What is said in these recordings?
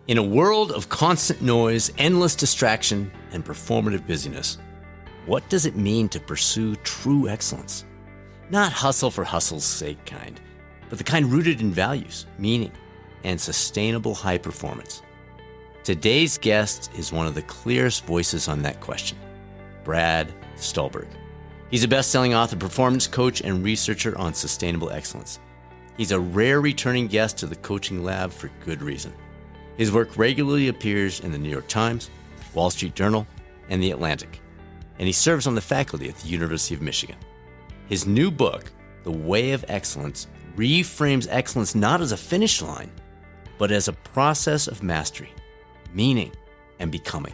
In a world of constant noise, endless distraction, and performative busyness, what does it mean to pursue true excellence? Not hustle for hustle's sake kind, but the kind rooted in values, meaning, and sustainable high performance. Today's guest is one of the clearest voices on that question, Brad Stulberg. He's a best-selling author, performance coach, and researcher on sustainable excellence. He's a rare returning guest to the coaching lab for good reason. His work regularly appears in the New York Times, Wall Street Journal, and The Atlantic, and he serves on the faculty at the University of Michigan. His new book, The Way of Excellence, reframes excellence not as a finish line, but as a process of mastery, meaning, and becoming.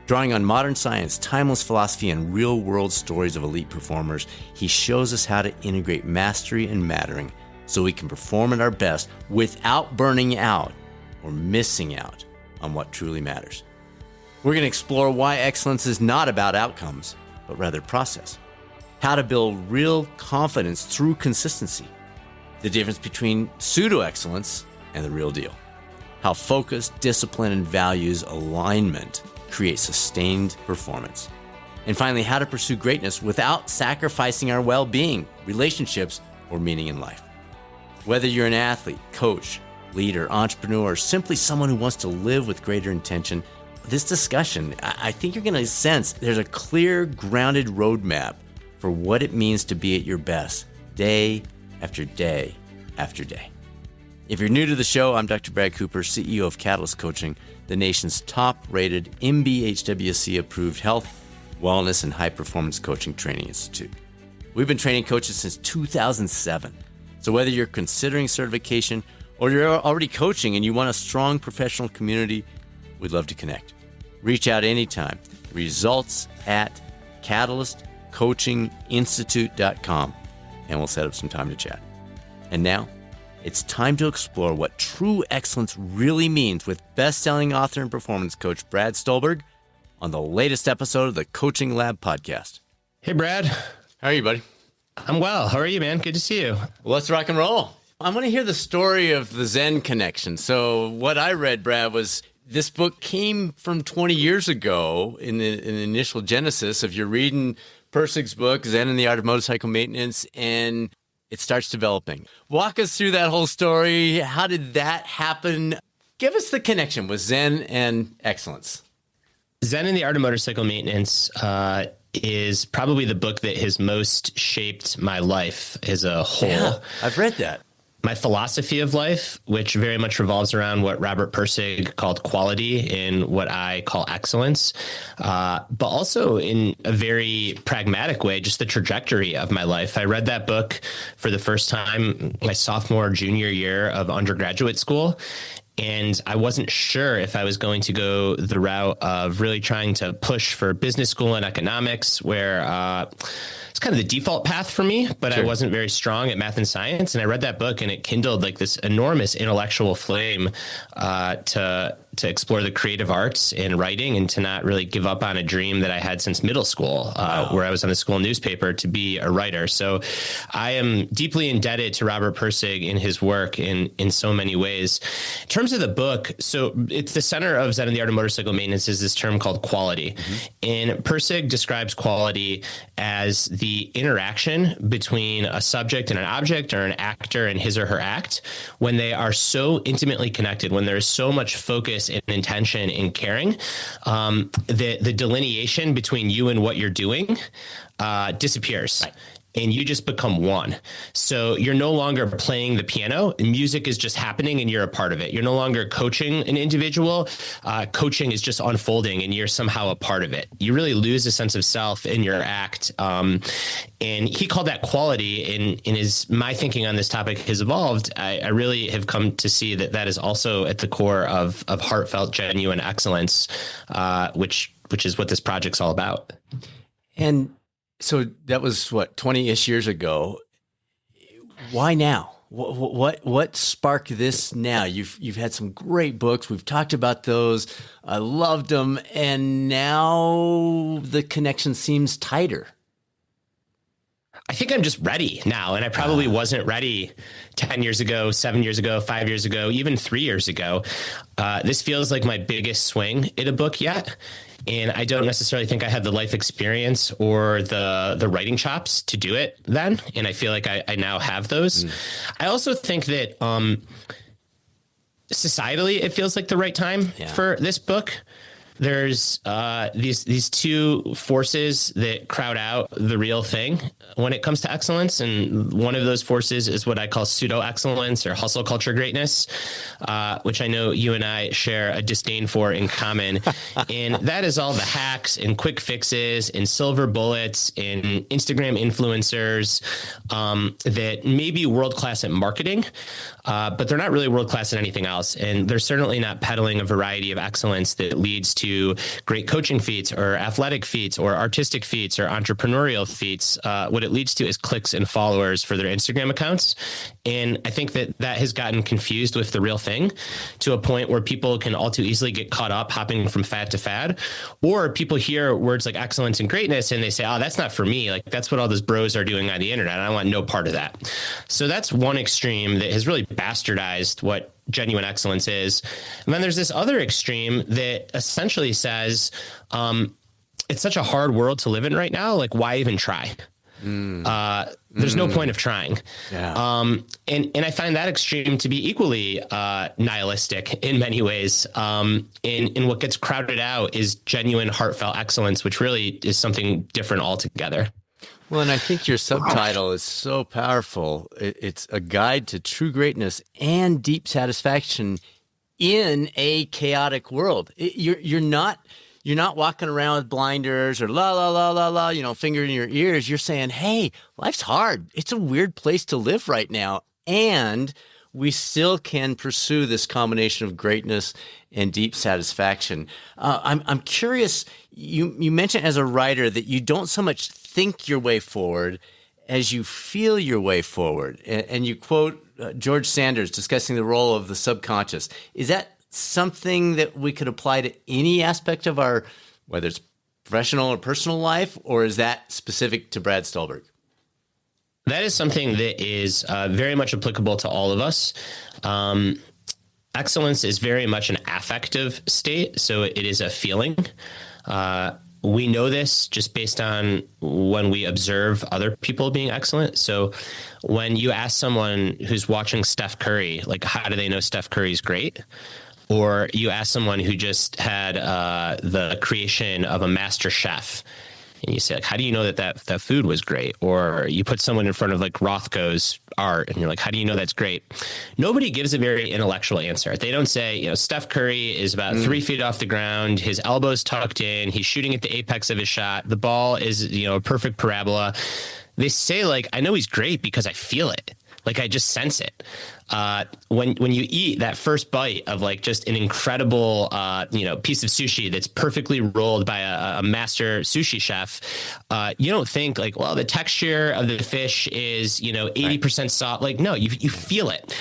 Drawing on modern science, timeless philosophy, and real-world stories of elite performers, he shows us how to integrate mastery and mattering so we can perform at our best without burning out or missing out on what truly matters. We're going to explore why excellence is not about outcomes, but rather process. How to build real confidence through consistency. The difference between pseudo-excellence and the real deal. How focus, discipline, and values alignment create sustained performance. And finally, how to pursue greatness without sacrificing our well-being, relationships, or meaning in life. Whether you're an athlete, coach, leader, entrepreneur, or simply someone who wants to live with greater intention, this discussion, I think you're going to sense there's a clear, grounded roadmap for what it means to be at your best, day after day after day. If you're new to the show, I'm Dr. Brad Cooper, CEO of Catalyst Coaching, the nation's top-rated MBHWC-approved health, wellness, and high-performance coaching training institute. We've been training coaches since 2007. So whether you're considering certification or you're already coaching and you want a strong professional community, we'd love to connect. Reach out anytime. Results at catalystcoachinginstitute.com, and we'll set up some time to chat. And now, it's time to explore what true excellence really means with best-selling author and performance coach Brad Stulberg on the latest episode of the Coaching Lab podcast. Hey, Brad. How are you, buddy? I'm well. How are you, man? Good to see you. Well, let's rock and roll. I want to hear the story of the Zen connection. So what I read, Brad, was this book came from 20 years ago in the initial genesis of you reading Pirsig's book, Zen and the Art of Motorcycle Maintenance, and it starts developing. Walk us through that whole story. How did that happen? Give us the connection with Zen and excellence. Zen and the Art of Motorcycle Maintenance is probably the book that has most shaped my life as a whole. Yeah, I've read that. My philosophy of life, which very much revolves around what Robert Pirsig called quality and what I call excellence, but also in a very pragmatic way, just the trajectory of my life. I read that book for the first time my sophomore, junior year of undergraduate school. And I wasn't sure if I was going to go the route of really trying to push for business school and economics, where it's kind of the default path for me, but sure. I wasn't very strong at math and science. And I read that book and it kindled like this enormous intellectual flame to explore the creative arts and writing and to not really give up on a dream that I had since middle school, where I was on the school newspaper to be a writer. So I am deeply indebted to Robert Pirsig in his work in so many ways. In terms of the book, so it's the center of Zen and the Art of Motorcycle Maintenance is this term called quality. Mm-hmm. And Pirsig describes quality as the interaction between a subject and an object or an actor and his or her act when they are so intimately connected, when there is so much focus and intention and caring, the delineation between you and what you're doing disappears. Right. And you just become one. So you're no longer playing the piano, and music is just happening and you're a part of it. You're no longer coaching an individual. Coaching is just unfolding and you're somehow a part of it. You really lose a sense of self in your act. And he called that quality. And my thinking on this topic has evolved. I really have come to see that is also at the core of heartfelt, genuine excellence, which is what this project's all about. And so that was 20-ish years ago. Why now? What sparked this now? You've had some great books. We've talked about those. I loved them. And now the connection seems tighter. I think I'm just ready now. And I probably wasn't ready 10 years ago, 7 years ago, 5 years ago, even 3 years ago. This feels like my biggest swing in a book yet. And I don't necessarily think I had the life experience or the writing chops to do it then. And I feel like I now have those. I also think that societally, it feels like the right time for this book. There's these two forces that crowd out the real thing when it comes to excellence. And one of those forces is what I call pseudo excellence or hustle culture greatness, which I know you and I share a disdain for in common. And that is all the hacks and quick fixes and silver bullets and Instagram influencers that may be world-class at marketing, but they're not really world-class at anything else. And they're certainly not peddling a variety of excellence that leads to great coaching feats or athletic feats or artistic feats or entrepreneurial feats. What it leads to is clicks and followers for their Instagram accounts. And I think that has gotten confused with the real thing to a point where people can all too easily get caught up hopping from fad to fad, or people hear words like excellence and greatness and they say, oh, that's not for me. Like that's what all those bros are doing on the internet. I want no part of that. So that's one extreme that has really bastardized what genuine excellence is. And then there's this other extreme that essentially says, it's such a hard world to live in right now. Like, why even try? There's no point of trying. Yeah. And I find that extreme to be equally nihilistic in many ways. And what gets crowded out is genuine, heartfelt excellence, which really is something different altogether. Well, and I think your subtitle is so powerful. It's a guide to true greatness and deep satisfaction in a chaotic world. You're not walking around with blinders or la la la la la, finger in your ears. You're saying, "Hey, life's hard. It's a weird place to live right now, and we still can pursue this combination of greatness and deep satisfaction." I'm curious. You mentioned as a writer that you don't so much think your way forward as you feel your way forward, and you quote George Sanders discussing the role of the subconscious. Is that something that we could apply to any aspect of our, whether it's professional or personal life, or is that specific to Brad Stulberg? That is something that is very much applicable to all of us. Excellence is very much an affective state, so it is a feeling. We know this just based on when we observe other people being excellent. So when you ask someone who's watching Steph Curry, like, how do they know Steph Curry's great? Or you ask someone who just had the creation of a master chef, and you say, like, how do you know that food was great? Or you put someone in front of like Rothko's art and you're like, how do you know that's great? Nobody gives a very intellectual answer. They don't say, Steph Curry is about 3 feet off the ground. His elbow's tucked in. He's shooting at the apex of his shot. The ball is, a perfect parabola. They say, like, I know he's great because I feel it. Like, I just sense it. When you eat that first bite of like just an incredible, piece of sushi that's perfectly rolled by a master sushi chef, you don't think like, well, the texture of the fish is, 80% soft. Like, no, you feel it.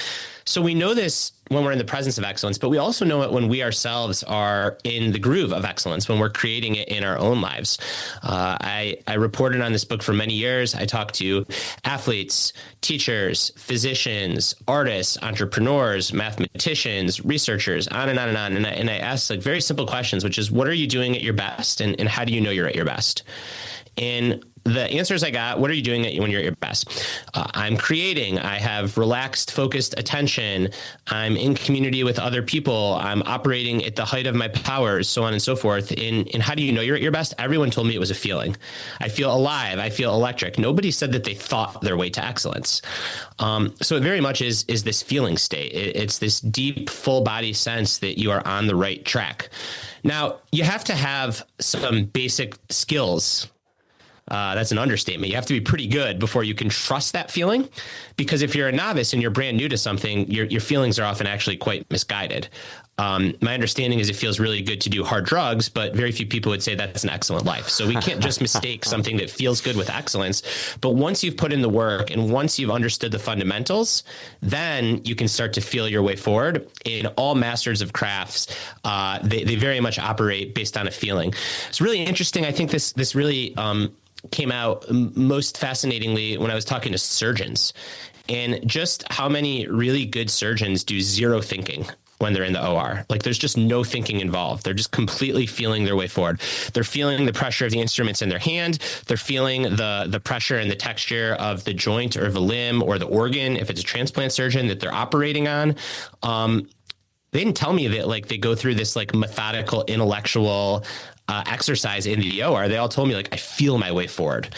So we know this when we're in the presence of excellence, but we also know it when we ourselves are in the groove of excellence, when we're creating it in our own lives. I reported on this book for many years. I talked to athletes, teachers, physicians, artists, entrepreneurs, mathematicians, researchers, on and on and on. And I asked like very simple questions, which is, what are you doing at your best? And how do you know you're at your best? And the answers I got, what are you doing when you're at your best? I'm creating. I have relaxed, focused attention. I'm in community with other people. I'm operating at the height of my powers, so on and so forth. And how do you know you're at your best? Everyone told me it was a feeling. I feel alive. I feel electric. Nobody said that they thought their way to excellence. So it very much is this feeling state. It's this deep, full body sense that you are on the right track. Now, you have to have some basic skills. That's an understatement. You have to be pretty good before you can trust that feeling, because if you're a novice and you're brand new to something, your feelings are often actually quite misguided. My understanding is it feels really good to do hard drugs, but very few people would say that's an excellent life. So we can't just mistake something that feels good with excellence. But once you've put in the work and once you've understood the fundamentals, then you can start to feel your way forward. In all masters of crafts, they very much operate based on a feeling. It's really interesting. I think this really came out most fascinatingly when I was talking to surgeons, and just how many really good surgeons do zero thinking when they're in the OR. Like there's just no thinking involved. They're just completely feeling their way forward. They're feeling the pressure of the instruments in their hand. They're feeling the pressure and the texture of the joint or the limb or the organ, if it's a transplant surgeon that they're operating on. They didn't tell me that like they go through this like methodical, intellectual exercise in the OR. They all told me like, I feel my way forward.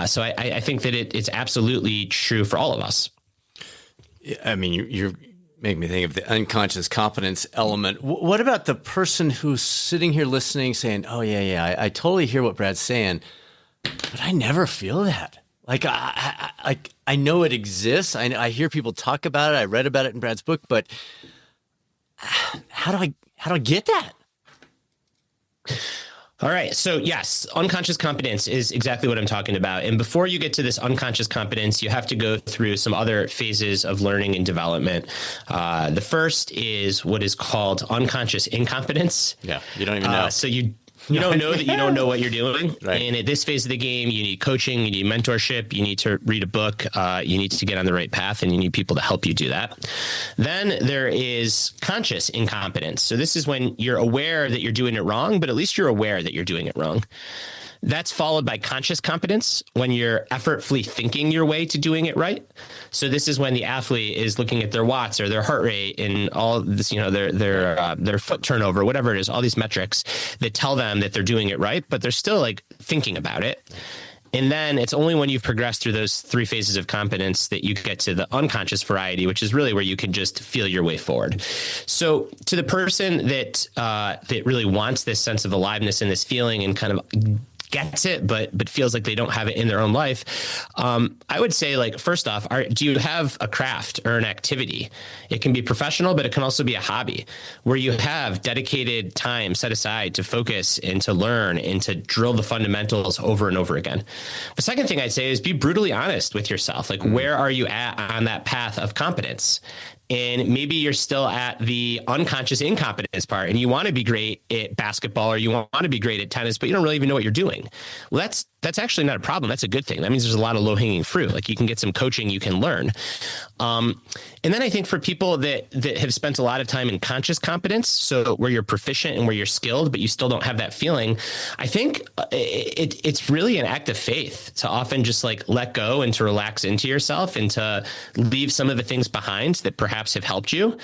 So I think that it's absolutely true for all of us. I mean, you're making me think of the unconscious competence element. What about the person who's sitting here listening saying, oh yeah, I totally hear what Brad's saying, but I never feel that. Like I know it exists. I hear people talk about it. I read about it in Brad's book, but how do I get that? All right. So yes, unconscious competence is exactly what I'm talking about. And before you get to this unconscious competence, you have to go through some other phases of learning and development. The first is what is called unconscious incompetence. Yeah. You don't even know. So you don't know that you don't know what you're doing. Right. And at this phase of the game, you need coaching, you need mentorship, you need to read a book, you need to get on the right path, and you need people to help you do that. Then there is conscious incompetence. So this is when you're aware that you're doing it wrong, but at least you're aware that you're doing it wrong. That's followed by conscious competence, when you're effortfully thinking your way to doing it right. So this is when the athlete is looking at their watts or their heart rate and all this, their foot turnover, whatever it is, all these metrics that tell them that they're doing it right, but they're still like thinking about it. And then it's only when you've progressed through those three phases of competence that you get to the unconscious variety, which is really where you can just feel your way forward. So to the person that really wants this sense of aliveness and this feeling and kind of gets it, but feels like they don't have it in their own life, I would say, like, first off, do you have a craft or an activity? It can be professional, but it can also be a hobby where you have dedicated time set aside to focus and to learn and to drill the fundamentals over and over again. The second thing I'd say is be brutally honest with yourself. Like, where are you at on that path of competence? And maybe you're still at the unconscious incompetence part and you want to be great at basketball or you want to be great at tennis, but you don't really even know what you're doing. Well, that's actually not a problem. That's a good thing. That means there's a lot of low hanging fruit. Like you can get some coaching, you can learn. And then I think for people that have spent a lot of time in conscious competence, so where you're proficient and where you're skilled, but you still don't have that feeling, I think it's really an act of faith to often just like let go and to relax into yourself and to leave some of the things behind that perhaps have helped you.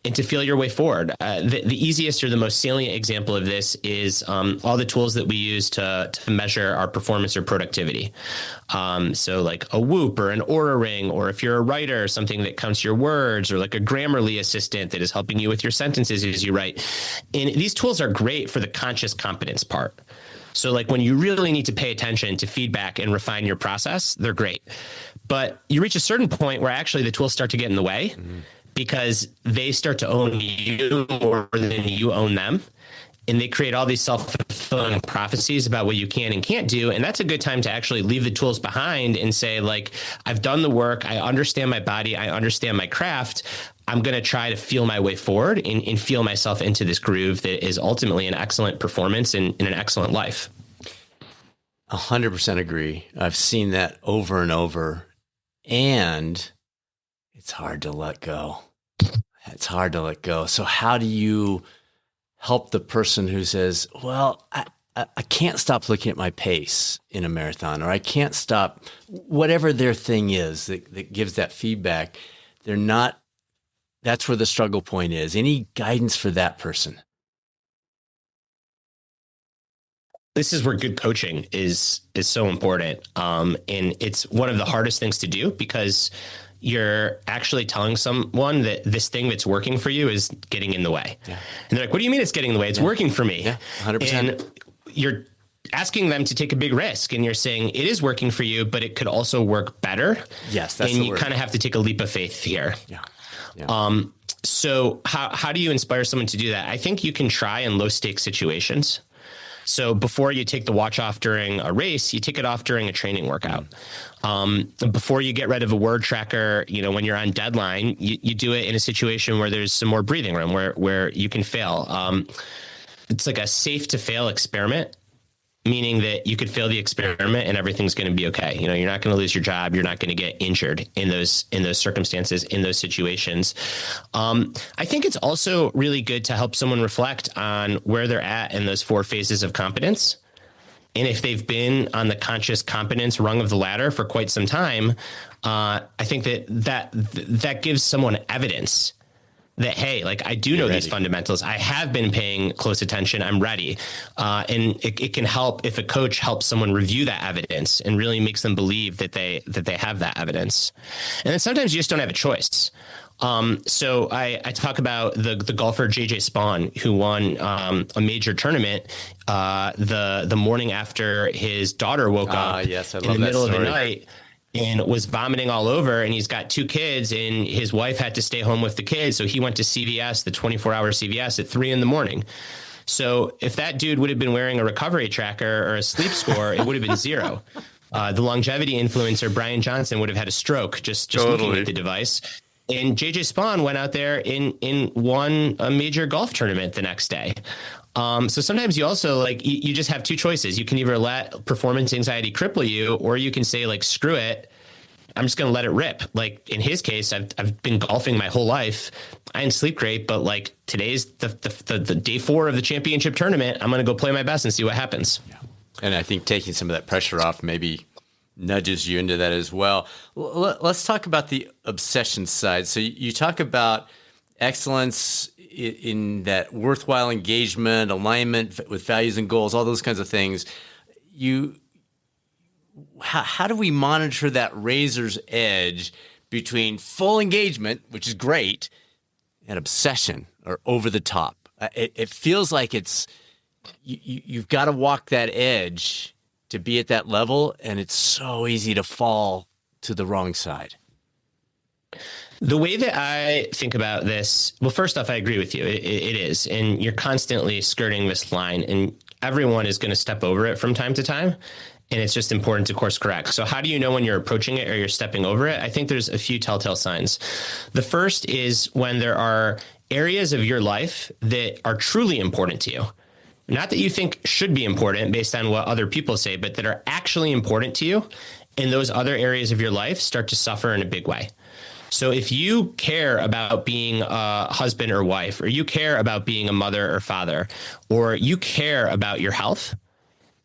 And to feel your way forward. The easiest or the most salient example of this is all the tools that we use to measure our performance or productivity. So like a Whoop or an Aura Ring, or if you're a writer, something that counts your words, or like a Grammarly assistant that is helping you with your sentences as you write. And these tools are great for the conscious competence part. So like when you really need to pay attention to feedback and refine your process, they're great. But you reach a certain point where actually the tools start to get in the way. Because they start to own you more than you own them. And they create all these self-fulfilling prophecies about what you can and can't do. And that's a good time to actually leave the tools behind and say, like, I've done the work. I understand my body. I understand my craft. I'm going to try to feel my way forward and feel myself into this groove that is ultimately an excellent performance and an excellent life. 100% agree. I've seen that over and over. And it's hard to let go. It's hard to let go. So how do you help the person who says, well, I can't stop looking at my pace in a marathon, or I can't stop whatever their thing is that gives that feedback. That's where the struggle point is. Any guidance for that person? This is where good coaching is so important. And it's one of the hardest things to do because you're actually telling someone that this thing that's working for you is getting in the way. Yeah. And they're like, what do you mean it's getting in the way? It's working for me. Yeah, 100%. And you're asking them to take a big risk, and you're saying it is working for you, but it could also work better. Yes, that's and the you word. Kind of have to take a leap of faith here. Yeah. So how do you inspire someone to do that? I think you can try in low stakes situations. So before you take the watch off during a race, you take it off during a training workout. Before you get rid of a word tracker, when you're on deadline, you do it in a situation where there's some more breathing room where you can fail. It's like a safe to fail experiment. meaning that you could fail the experiment and everything's going to be okay. You know, you're not going to lose your job. You're not going to get injured in those circumstances, in those situations. I think it's also really good to help someone reflect on where they're at in those 4 phases of competence. And if they've been on the conscious competence rung of the ladder for quite some time, I think that gives someone evidence that, hey, like I do know these fundamentals. I have been paying close attention. I'm ready. And it can help if a coach helps someone review that evidence and really makes them believe that they have that evidence. And then sometimes you just don't have a choice. So I talk about the golfer JJ Spaun, who won a major tournament the morning after his daughter woke up yes, I in love the middle that of story. the night and was vomiting all over. And he's got 2 kids and his wife had to stay home with the kids. So he went to CVS, the 24-hour CVS at 3 a.m. So if that dude would have been wearing a recovery tracker or a sleep score, it would have been 0. The longevity influencer, Brian Johnson, would have had a stroke just looking at the device. And JJ Spaun went out there and won a major golf tournament the next day. So sometimes you also like, you just have 2 choices. You can either let performance anxiety cripple you, or you can say like, screw it, I'm just going to let it rip. Like in his case, I've been golfing my whole life. I didn't sleep great, but like today's the day 4 of the championship tournament. I'm going to go play my best and see what happens. Yeah. And I think taking some of that pressure off maybe nudges you into that as well. Let's talk about the obsession side. So you talk about excellence in that worthwhile engagement, alignment with values and goals, all those kinds of things. How do we monitor that razor's edge between full engagement, which is great, and obsession or over the top? It feels like you've got to walk that edge to be at that level, and it's so easy to fall to the wrong side. The way that I think about this, well, first off, I agree with you. It is. And you're constantly skirting this line, and everyone is going to step over it from time to time. And it's just important to course correct. So how do you know when you're approaching it or you're stepping over it? I think there's a few telltale signs. The first is when there are areas of your life that are truly important to you. Not that you think should be important based on what other people say, but that are actually important to you. And those other areas of your life start to suffer in a big way. So if you care about being a husband or wife, or you care about being a mother or father, or you care about your health,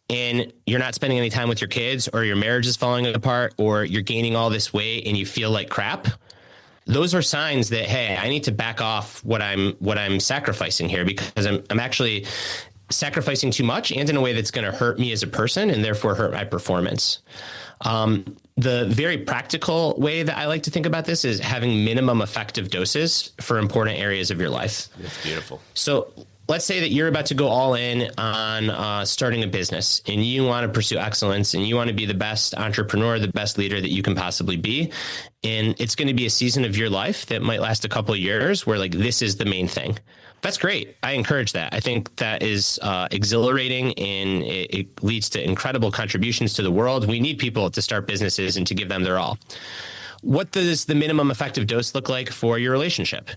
and you're not spending any time with your kids, or your marriage is falling apart, or you're gaining all this weight and you feel like crap, those are signs that, hey, I need to back off what I'm sacrificing here, because I'm actually sacrificing too much and in a way that's going to hurt me as a person and therefore hurt my performance. The very practical way that I like to think about this is having minimum effective doses for important areas of your life. That's beautiful. So let's say that you're about to go all in on starting a business, and you want to pursue excellence, and you want to be the best entrepreneur, the best leader that you can possibly be. And it's going to be a season of your life that might last a couple of years where like this is the main thing. That's great. I encourage that. I think that is exhilarating, and it leads to incredible contributions to the world. We need people to start businesses and to give them their all. What does the minimum effective dose look like for your relationship?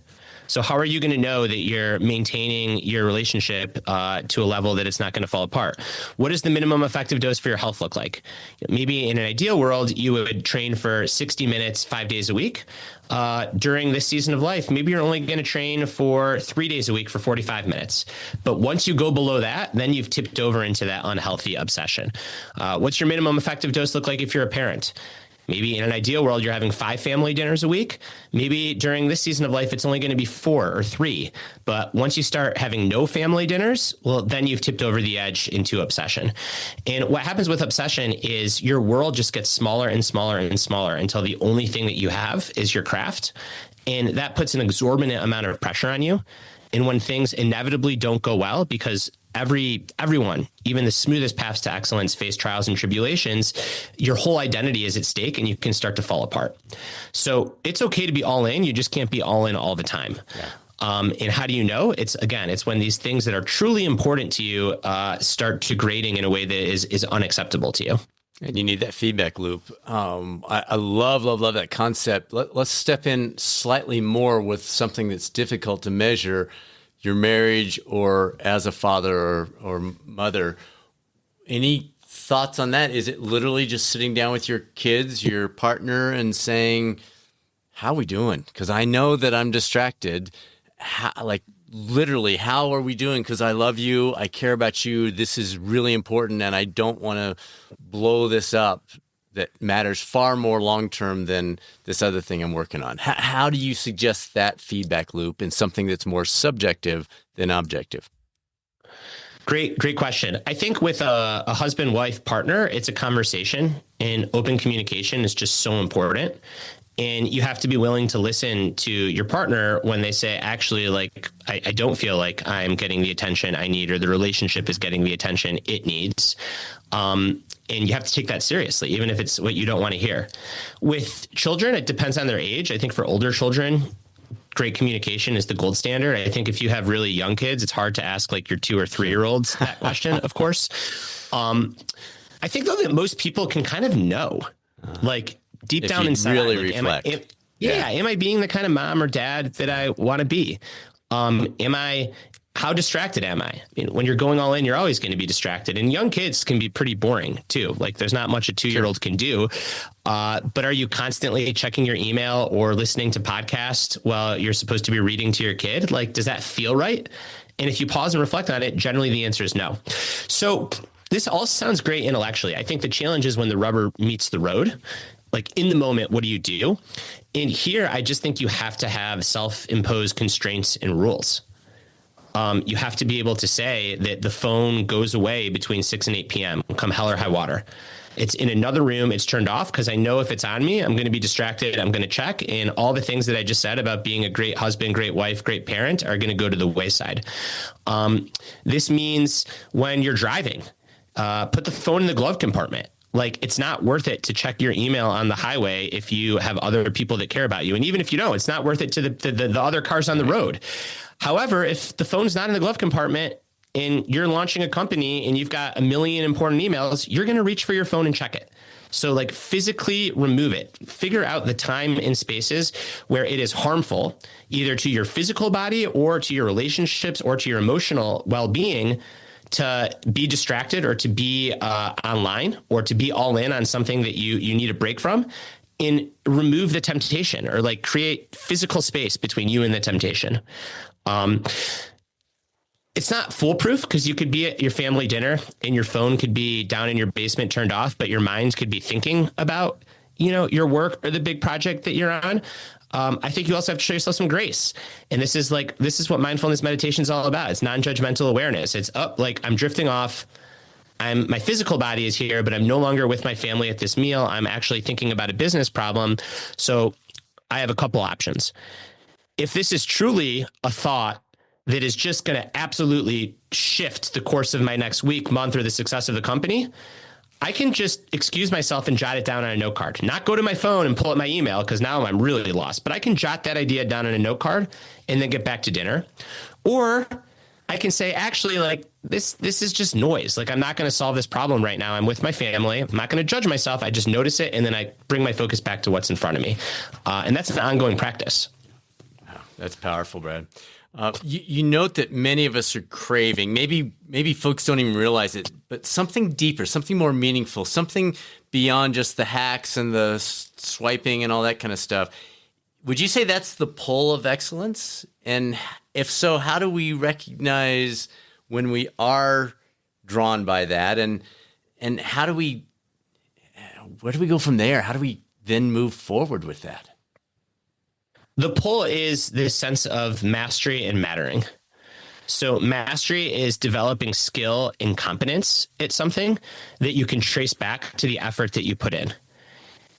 So how are you going to know that you're maintaining your relationship to a level that it's not going to fall apart? What does the minimum effective dose for your health look like? Maybe in an ideal world, you would train for 60 minutes, 5 days a week. During this season of life, maybe you're only going to train for 3 days a week for 45 minutes. But once you go below that, then you've tipped over into that unhealthy obsession. What's your minimum effective dose look like if you're a parent? Maybe in an ideal world, you're having 5 family dinners a week. Maybe during this season of life, it's only going to be 4 or 3. But once you start having no family dinners, well, then you've tipped over the edge into obsession. And what happens with obsession is your world just gets smaller and smaller and smaller until the only thing that you have is your craft. And that puts an exorbitant amount of pressure on you. And when things inevitably don't go well, because everyone, even the smoothest paths to excellence, face trials and tribulations, your whole identity is at stake and you can start to fall apart. So it's okay to be all in. You just can't be all in all the time. Yeah. And how do you know? It's when these things that are truly important to you start degrading in a way that is unacceptable to you. And you need that feedback loop. I love that concept. Let's step in slightly more with something that's difficult to measure, your marriage or as a father or mother. Any thoughts on that? Is it literally just sitting down with your kids, your partner, and saying, how are we doing? Because I know that I'm distracted. Like literally, how are we doing? Because I love you. I care about you. This is really important. And I don't want to blow this up. That matters far more long-term than this other thing I'm working on. How do you suggest that feedback loop in something that's more subjective than objective? Great question. I think with a husband-wife partner, it's a conversation, and open communication is just so important. And you have to be willing to listen to your partner when they say, actually, like, I don't feel like I'm getting the attention I need, or the relationship is getting the attention it needs. And you have to take that seriously, even if it's what you don't want to hear. With children, it depends on their age. I think for older children, great communication is the gold standard. I think if you have really young kids, it's hard to ask like your 2 or 3 year olds that question, of course. I think though that most people can kind of know, like deep down inside, really like, reflect. Am I being the kind of mom or dad that I want to be? How distracted am I? When you're going all in, you're always going to be distracted. And young kids can be pretty boring too. Like there's not much a 2-year-old can do. But are you constantly checking your email or listening to podcasts while you're supposed to be reading to your kid? Like, does that feel right? And if you pause and reflect on it, generally the answer is no. So this all sounds great intellectually. I think the challenge is when the rubber meets the road. Like in the moment, what do you do? And here, I just think you have to have self-imposed constraints and rules. You have to be able to say that the phone goes away between 6 and 8 p.m. come hell or high water. It's in another room. It's turned off because I know if it's on me, I'm going to be distracted. I'm going to check. And all the things that I just said about being a great husband, great wife, great parent are going to go to the wayside. This means when you're driving, put the phone in the glove compartment. Like it's not worth it to check your email on the highway if you have other people that care about you. And even if you don't, it's not worth it to the other cars on the road. However, if the phone's not in the glove compartment and you're launching a company and you've got 1 million important emails, you're going to reach for your phone and check it. So like physically remove it, figure out the time and spaces where it is harmful either to your physical body or to your relationships or to your emotional well-being to be distracted or to be online or to be all in on something that you need a break from, and remove the temptation or like create physical space between you and the temptation. It's not foolproof because you could be at your family dinner and your phone could be down in your basement turned off, but your mind could be thinking about, your work or the big project that you're on. I think you also have to show yourself some grace. And this is what mindfulness meditation is all about. It's non-judgmental awareness. It's I'm drifting off. My physical body is here, but I'm no longer with my family at this meal. I'm actually thinking about a business problem. So I have a couple options. If this is truly a thought that is just going to absolutely shift the course of my next week, month, or the success of the company, I can just excuse myself and jot it down on a note card, not go to my phone and pull up my email because now I'm really lost, but I can jot that idea down on a note card and then get back to dinner. Or I can say, actually, like this is just noise. Like I'm not going to solve this problem right now. I'm with my family. I'm not going to judge myself. I just notice it. And then I bring my focus back to what's in front of me. And that's an ongoing practice. Wow, that's powerful, Brad. You note that many of us are craving, maybe folks don't even realize it, but something deeper, something more meaningful, something beyond just the hacks and the swiping and all that kind of stuff. Would you say that's the pull of excellence? And if so, how do we recognize when we are drawn by that? And where do we go from there? How do we then move forward with that? The pull is this sense of mastery and mattering. So mastery is developing skill and competence at something that you can trace back to the effort that you put in.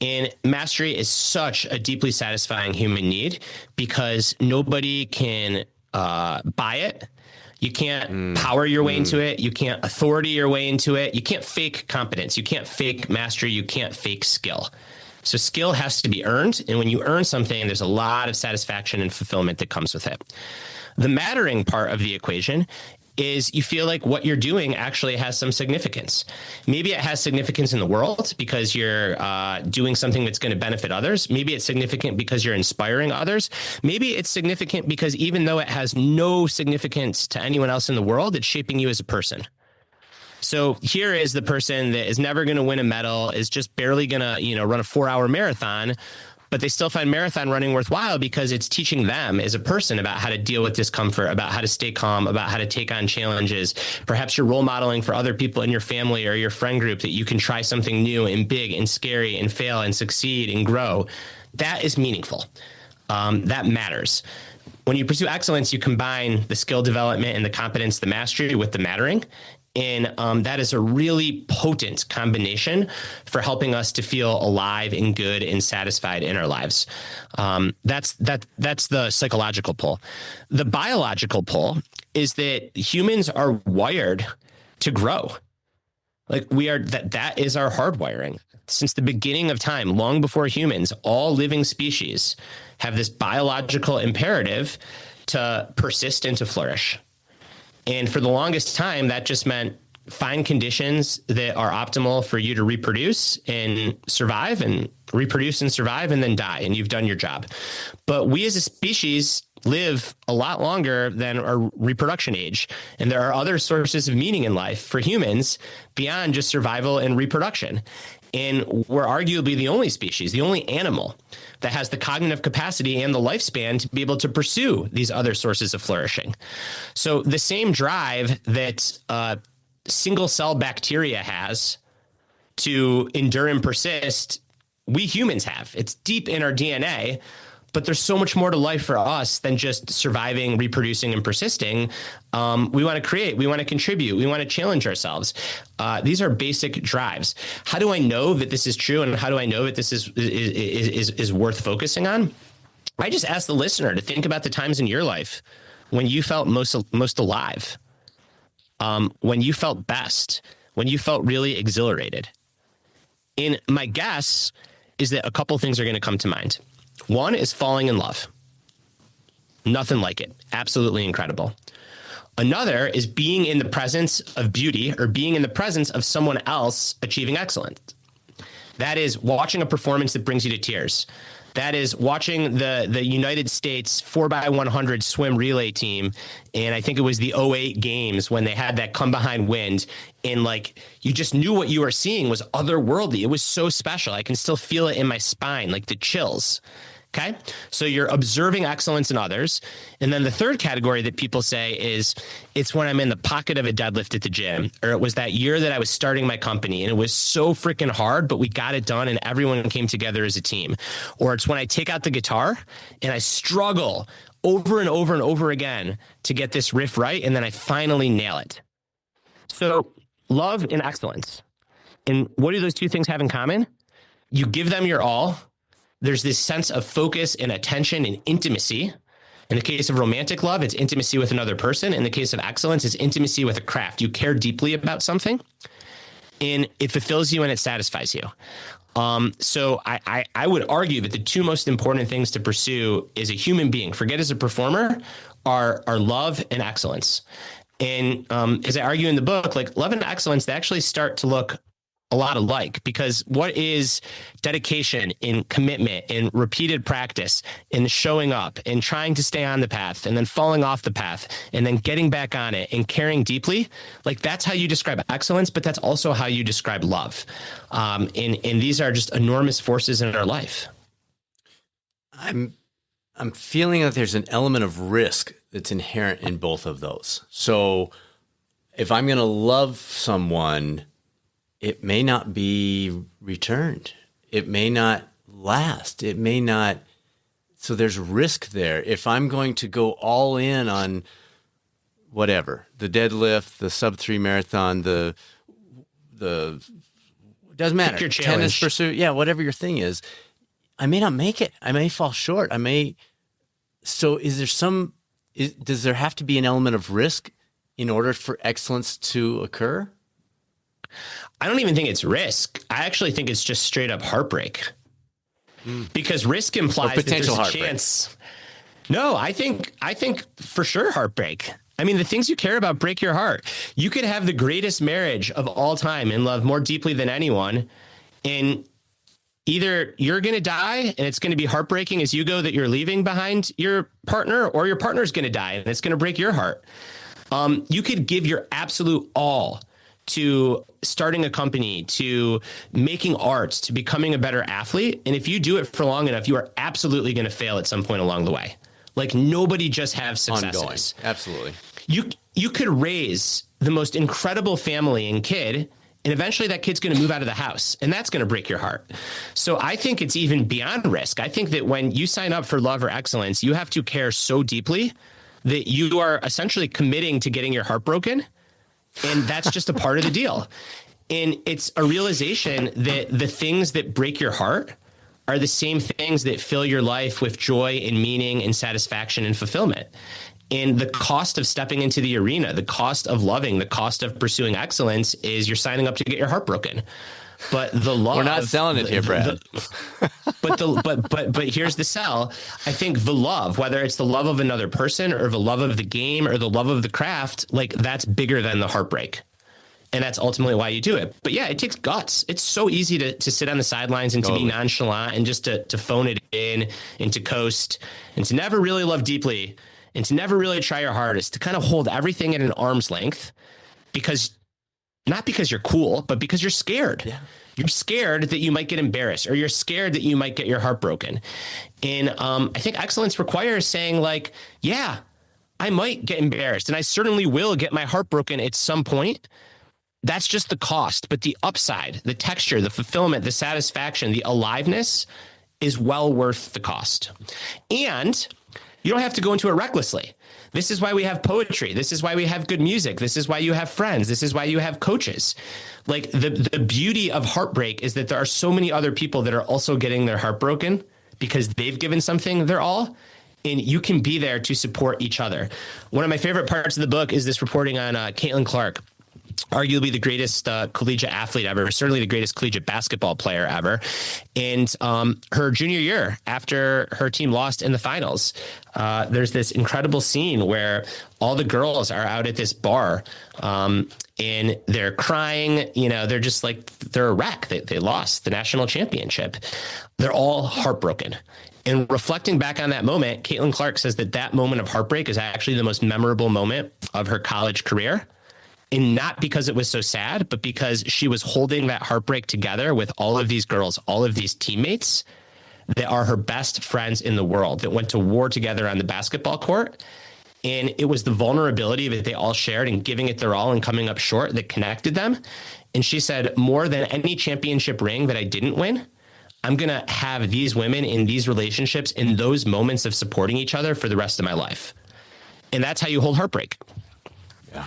And mastery is such a deeply satisfying human need because nobody can buy it. You can't power your way into it. You can't authority your way into it. You can't fake competence. You can't fake mastery. You can't fake skill. So skill has to be earned. And when you earn something, there's a lot of satisfaction and fulfillment that comes with it. The mattering part of the equation is you feel like what you're doing actually has some significance. Maybe it has significance in the world because you're doing something that's going to benefit others. Maybe it's significant because you're inspiring others. Maybe it's significant because even though it has no significance to anyone else in the world, it's shaping you as a person. So here is the person that is never going to win a medal, is just barely going to, run a 4-hour marathon, but they still find marathon running worthwhile because it's teaching them as a person about how to deal with discomfort, about how to stay calm, about how to take on challenges. Perhaps you're role modeling for other people in your family or your friend group that you can try something new and big and scary and fail and succeed and grow. That is meaningful. That matters. When you pursue excellence, you combine the skill development and the competence, the mastery with the mattering. And that is a really potent combination for helping us to feel alive and good and satisfied in our lives. That's the psychological pull. The biological pull is that humans are wired to grow. Like that is our hardwiring. Since the beginning of time, long before humans, all living species have this biological imperative to persist and to flourish. And for the longest time, that just meant find conditions that are optimal for you to reproduce and survive, and reproduce and survive, and then die, and you've done your job. But we as a species live a lot longer than our reproduction age. And there are other sources of meaning in life for humans beyond just survival and reproduction. And we're arguably the only species, the only animal that has the cognitive capacity and the lifespan to be able to pursue these other sources of flourishing. So the same drive that single cell bacteria has to endure and persist, we humans have. It's deep in our DNA, but there's so much more to life for us than just surviving, reproducing, and persisting. We want to create, we want to contribute, we want to challenge ourselves. These are basic drives. How do I know that this is true, and how do I know that this is worth focusing on? I just ask the listener to think about the times in your life when you felt most alive, when you felt best, when you felt really exhilarated. And my guess is that a couple things are going to come to mind. One is falling in love. Nothing like it. Absolutely incredible. Another is being in the presence of beauty, or being in the presence of someone else achieving excellence. That is watching a performance that brings you to tears. That is watching the United States 4x100 swim relay team. And I think it was the '08 games when they had that come behind wind, and like, you just knew what you were seeing was otherworldly. It was so special. I can still feel it in my spine, like the chills. Okay. So you're observing excellence in others. And then the third category that people say is, it's when I'm in the pocket of a deadlift at the gym, or it was that year that I was starting my company and it was so freaking hard, but we got it done and everyone came together as a team. Or it's when I take out the guitar and I struggle over and over and over again to get this riff right, and then I finally nail it. So love and excellence. And what do those two things have in common? You give them your all. There's this sense of focus and attention and intimacy. In the case of romantic love, it's intimacy with another person. In the case of excellence, it's intimacy with a craft. You care deeply about something, and it fulfills you and it satisfies you. So I would argue that the two most important things to pursue as a human being, forget as a performer, are love and excellence. And as I argue in the book, like, love and excellence, they actually start to look a lot alike, because what is dedication and commitment and repeated practice and showing up and trying to stay on the path and then falling off the path and then getting back on it and caring deeply, like, that's how you describe excellence, but that's also how you describe love. And these are just enormous forces in our life. I'm feeling that there's an element of risk that's inherent in both of those. So if I'm going to love someone, it may not be returned. It may not last. It may not. So there's risk there. If I'm going to go all in on whatever, the deadlift, the sub-3 marathon, the doesn't matter. Pick your tennis challenge. pursuit. Yeah, whatever your thing is, I may not make it. I may fall short. So does there have to be an element of risk in order for excellence to occur? I don't even think it's risk. I actually think it's just straight up heartbreak. Because risk implies that there's a chance. No, I think for sure heartbreak. I mean, the things you care about break your heart. You could have the greatest marriage of all time and love more deeply than anyone, and either you're going to die and it's going to be heartbreaking as you go that you're leaving behind your partner, or your partner's going to die and it's going to break your heart. You could give your absolute all to starting a company, to making arts, to becoming a better athlete. And if you do it for long enough, you are absolutely going to fail at some point along the way. Like nobody just has successes. Ongoing. Absolutely. You could raise the most incredible family and kid, and eventually that kid's going to move out of the house, and that's going to break your heart. So I think it's even beyond risk. I think that when you sign up for love or excellence, you have to care so deeply that you are essentially committing to getting your heart broken. And that's just a part of the deal. And it's a realization that the things that break your heart are the same things that fill your life with joy and meaning and satisfaction and fulfillment. And the cost of stepping into the arena, the cost of loving, the cost of pursuing excellence is you're signing up to get your heart broken. But the love, we're not selling it here, Brad. But here's the sell. I think the love, whether it's the love of another person or the love of the game or the love of the craft, like that's bigger than the heartbreak. And that's ultimately why you do it. But yeah, it takes guts. It's so easy to sit on the sidelines and to be nonchalant and just to phone it in and to coast and to never really love deeply and to never really try your hardest, to kind of hold everything at an arm's length not because you're cool, but because you're scared. Yeah. You're scared that you might get embarrassed, or you're scared that you might get your heart broken. And I think excellence requires saying like, yeah, I might get embarrassed and I certainly will get my heart broken at some point. That's just the cost. But the upside, the texture, the fulfillment, the satisfaction, the aliveness is well worth the cost. And you don't have to go into it recklessly. This is why we have poetry. This is why we have good music. This is why you have friends. This is why you have coaches. Like the beauty of heartbreak is that there are so many other people that are also getting their heart broken because they've given something their all. And you can be there to support each other. One of my favorite parts of the book is this reporting on Caitlin Clark, arguably the greatest collegiate athlete ever, certainly the greatest collegiate basketball player ever. And her junior year, after her team lost in the finals, there's this incredible scene where all the girls are out at this bar and they're crying. You know, they're just like, they're a wreck. They lost the national championship. They're all heartbroken. And reflecting back on that moment, Caitlin Clark says that moment of heartbreak is actually the most memorable moment of her college career. And not because it was so sad, but because she was holding that heartbreak together with all of these girls, all of these teammates that are her best friends in the world, that went to war together on the basketball court. And it was the vulnerability that they all shared and giving it their all and coming up short that connected them. And she said, more than any championship ring that I didn't win, I'm going to have these women in these relationships in those moments of supporting each other for the rest of my life. And that's how you hold heartbreak. Yeah.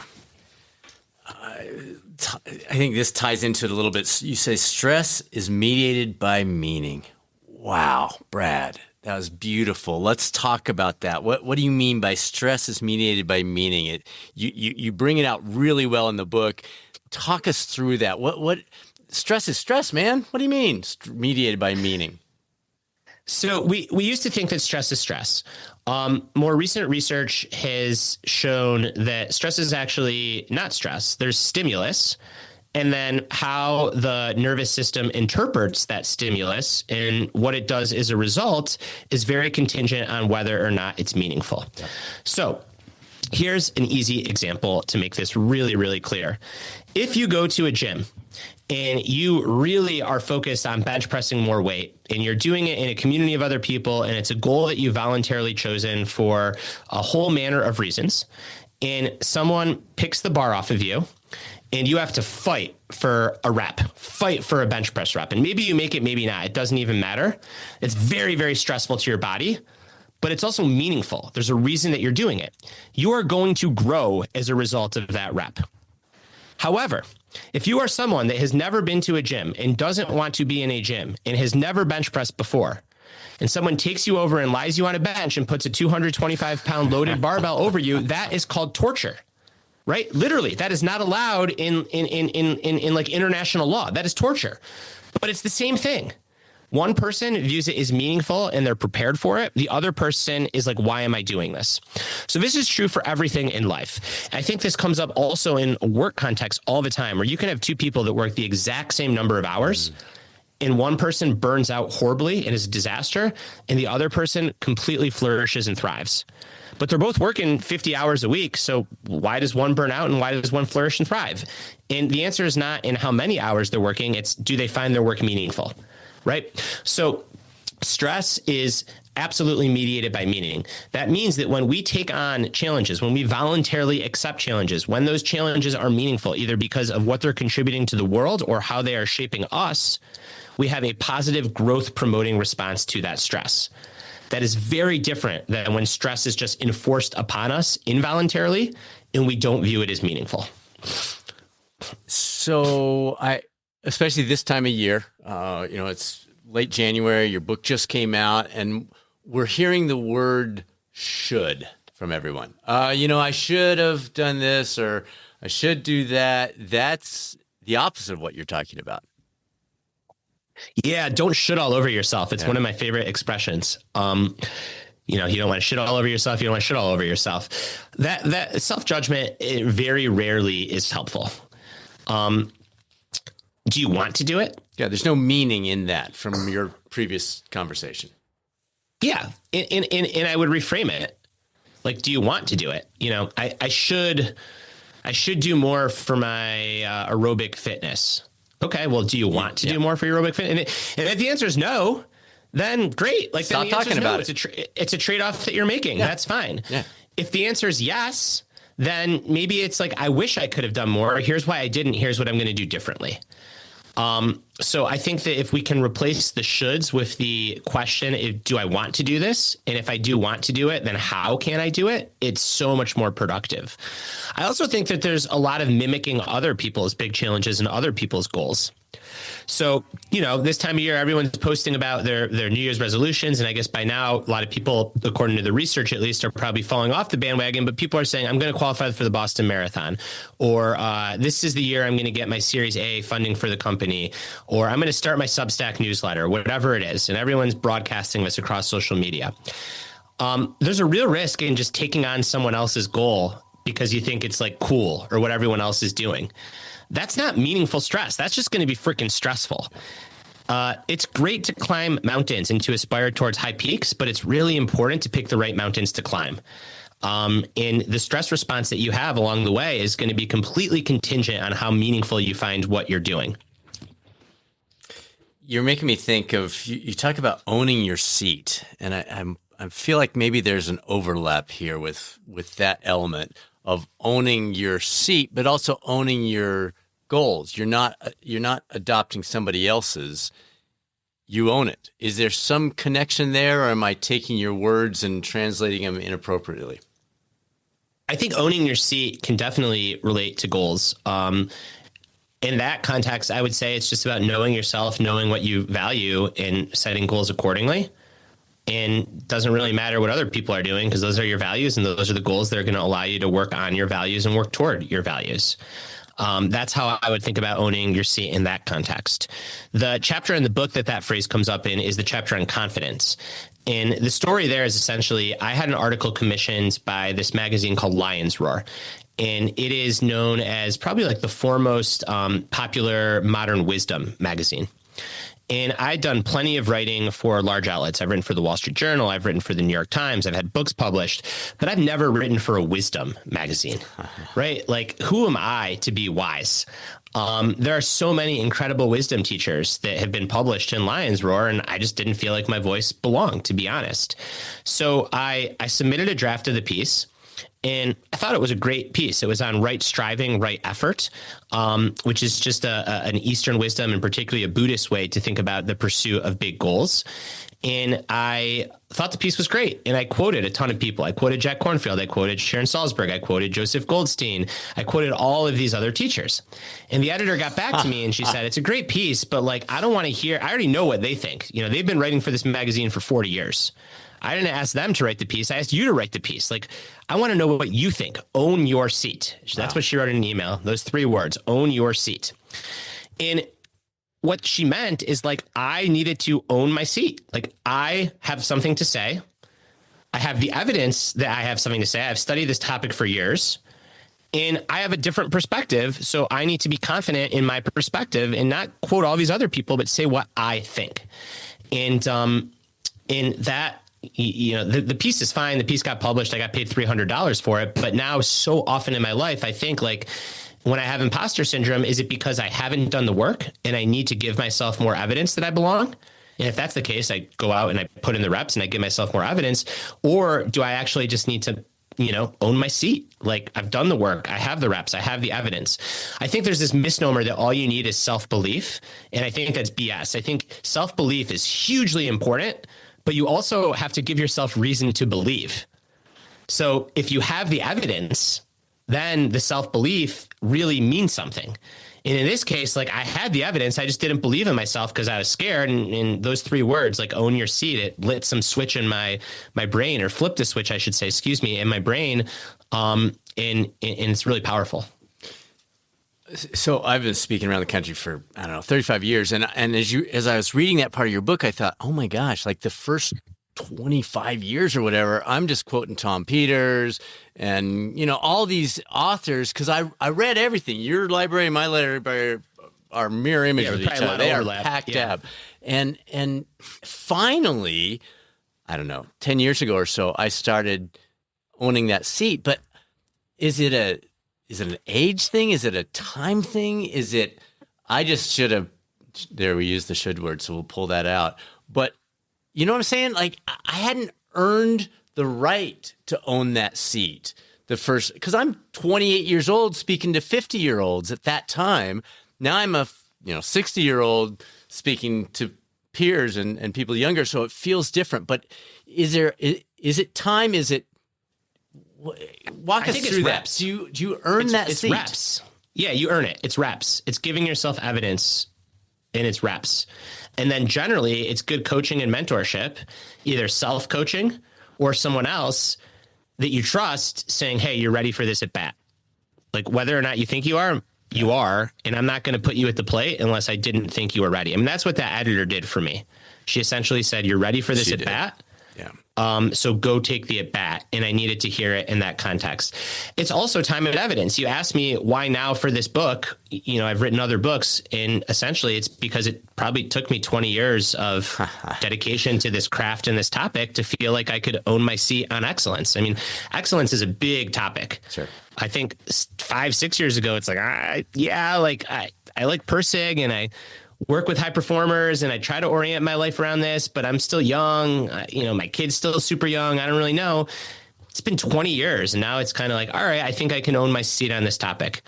I think this ties into it a little bit. You say stress is mediated by meaning. Wow, Brad, that was beautiful. Let's talk about that. What do you mean by stress is mediated by meaning? You bring it out really well in the book. Talk us through that. What stress is stress, man? What do you mean mediated by meaning? So we used to think that stress is stress. More recent research has shown that stress is actually not stress. There's stimulus, and then how the nervous system interprets that stimulus and what it does as a result is very contingent on whether or not it's meaningful. Yeah. So here's an easy example to make this really, really clear. If you go to a gym and you really are focused on bench pressing more weight, and you're doing it in a community of other people, and it's a goal that you voluntarily chosen for a whole manner of reasons, and someone picks the bar off of you, and you have to fight for a rep, fight for a bench press rep, and maybe you make it, maybe not. It doesn't even matter. It's very, very stressful to your body, but it's also meaningful. There's a reason that you're doing it. You are going to grow as a result of that rep. However, if you are someone that has never been to a gym and doesn't want to be in a gym and has never bench pressed before, and someone takes you over and lies you on a bench and puts a 225-pound loaded barbell over you, that is called torture, right? Literally, that is not allowed in like international law. That is torture. But it's the same thing. One person views it as meaningful and they're prepared for it. The other person is like, why am I doing this? So this is true for everything in life. I think this comes up also in work context all the time, where you can have two people that work the exact same number of hours And one person burns out horribly and is a disaster, and the other person completely flourishes and thrives. But they're both working 50 hours a week. So why does one burn out and why does one flourish and thrive? And the answer is not in how many hours they're working. It's, do they find their work meaningful, right? So stress is absolutely mediated by meaning. That means that when we take on challenges, when we voluntarily accept challenges, when those challenges are meaningful, either because of what they're contributing to the world or how they are shaping us, we have a positive growth promoting response to that stress. That is very different than when stress is just enforced upon us involuntarily and we don't view it as meaningful. So especially this time of year, it's late January, your book just came out, and we're hearing the word should from everyone. I should have done this, or I should do that. That's the opposite of what you're talking about. Yeah, don't shit all over yourself. It's one of my favorite expressions. You don't want to shit all over yourself. You don't want to shit all over yourself. That self-judgment, it very rarely is helpful. Do you want to do it? Yeah, there's no meaning in that from your previous conversation. Yeah, and I would reframe it. Like, do you want to do it? I should do more for my aerobic fitness. Okay, well, do you want to do more for your aerobic fitness? And if the answer is no, then great. Like, stop talking about it. It's a trade-off that you're making. Yeah. That's fine. Yeah. If the answer is yes, then maybe it's like, I wish I could have done more. Here's why I didn't. Here's what I'm going to do differently. So I think that if we can replace the shoulds with the question, do I want to do this? And if I do want to do it, then how can I do it? It's so much more productive. I also think that there's a lot of mimicking other people's big challenges and other people's goals. So, this time of year, everyone's posting about their New Year's resolutions. And I guess by now, a lot of people, according to the research at least, are probably falling off the bandwagon. But people are saying, I'm going to qualify for the Boston Marathon, or this is the year I'm going to get my Series A funding for the company, or I'm going to start my Substack newsletter, whatever it is. And everyone's broadcasting this across social media. There's a real risk in just taking on someone else's goal because you think it's like cool or what everyone else is doing. That's not meaningful stress. That's just going to be freaking stressful. It's great to climb mountains and to aspire towards high peaks, but it's really important to pick the right mountains to climb. And the stress response that you have along the way is going to be completely contingent on how meaningful you find what you're doing. You're making me think of, you talk about owning your seat, and I feel like maybe there's an overlap here with that element of owning your seat, but also owning your goals. You're not adopting somebody else's. You own it. Is there some connection there, or am I taking your words and translating them inappropriately? I think owning your seat can definitely relate to goals. In that context, I would say it's just about knowing yourself, knowing what you value, and setting goals accordingly. And doesn't really matter what other people are doing, because those are your values and those are the goals that are going to allow you to work on your values and work toward your values. That's how I would think about owning your seat in that context. The chapter in the book that phrase comes up in is the chapter on confidence. And the story there is essentially, I had an article commissioned by this magazine called Lion's Roar. And it is known as probably like the foremost popular modern wisdom magazine. And I'd done plenty of writing for large outlets. I've written for the Wall Street Journal. I've written for the New York Times. I've had books published, but I've never written for a wisdom magazine, right? Like, who am I to be wise? There are so many incredible wisdom teachers that have been published in Lion's Roar, and I just didn't feel like my voice belonged, to be honest. So I submitted a draft of the piece. And I thought it was a great piece. It was on right striving, right effort, which is just an Eastern wisdom, and particularly a Buddhist way to think about the pursuit of big goals. And I thought the piece was great. And I quoted a ton of people. I quoted Jack Kornfield. I quoted Sharon Salzberg. I quoted Joseph Goldstein. I quoted all of these other teachers. And the editor got back to me and she said, it's a great piece, but like, I don't want to hear, I already know what they think. They've been writing for this magazine for 40 years. I didn't ask them to write the piece. I asked you to write the piece. Like, I want to know what you think. Own your seat. That's what she wrote in an email. Those 3 words, own your seat. And what she meant is like, I needed to own my seat. Like, I have something to say. I have the evidence that I have something to say. I've studied this topic for years. And I have a different perspective. So I need to be confident in my perspective and not quote all these other people, but say what I think. And in that, the piece is fine. The piece got published. I got paid $300 for it. But now so often in my life, I think like when I have imposter syndrome, is it because I haven't done the work and I need to give myself more evidence that I belong? And if that's the case, I go out and I put in the reps and I give myself more evidence. Or do I actually just need to, own my seat? Like I've done the work. I have the reps. I have the evidence. I think there's this misnomer that all you need is self-belief. And I think that's BS. I think self-belief is hugely important, but you also have to give yourself reason to believe. So if you have the evidence, then the self-belief really means something. And in this case, like I had the evidence, I just didn't believe in myself because I was scared. And those 3 words, like own your seat, it lit some switch in my brain, or flipped a switch, I should say, in my brain. And it's really powerful. So I've been speaking around the country for, 35 years. And as I was reading that part of your book, I thought, oh my gosh, like the first 25 years or whatever, I'm just quoting Tom Peters and, all these authors, because I read everything. Your library and my library are mirror images of each other. They are packed up. And finally, I don't know, 10 years ago or so, I started owning that seat. But is it an age thing? Is it a time thing? Is it, I just should have, there we use the should word, so we'll pull that out. But you know what I'm saying? Like I hadn't earned the right to own that seat because I'm 28 years old speaking to 50-year-olds at that time. Now I'm a 60-year-old speaking to peers and people younger. So it feels different. But is it time? Is it, walk us through that. Do you earn that seat? It's reps. Yeah, you earn it. It's reps. It's giving yourself evidence, and it's reps. And then generally it's good coaching and mentorship, either self-coaching or someone else that you trust saying, hey, you're ready for this at bat. Like whether or not you think you are, you are, and I'm not going to put you at the plate unless I didn't think you were ready. I mean, that's what that editor did for me. She essentially said, you're ready for this at bat. Yeah. So go take the at bat, and I needed to hear it in that context. It's also time and evidence. You asked me why now for this book. I've written other books, and essentially it's because it probably took me 20 years of dedication to this craft and this topic to feel like I could own my seat on excellence. I mean, excellence is a big topic. Sure. I think 5-6 years ago, it's like, I like Persig, and I work with high performers, and I try to orient my life around this, but I'm still young. My kid's still super young. I don't really know. It's been 20 years, and now it's kind of like, all right, I think I can own my seat on this topic.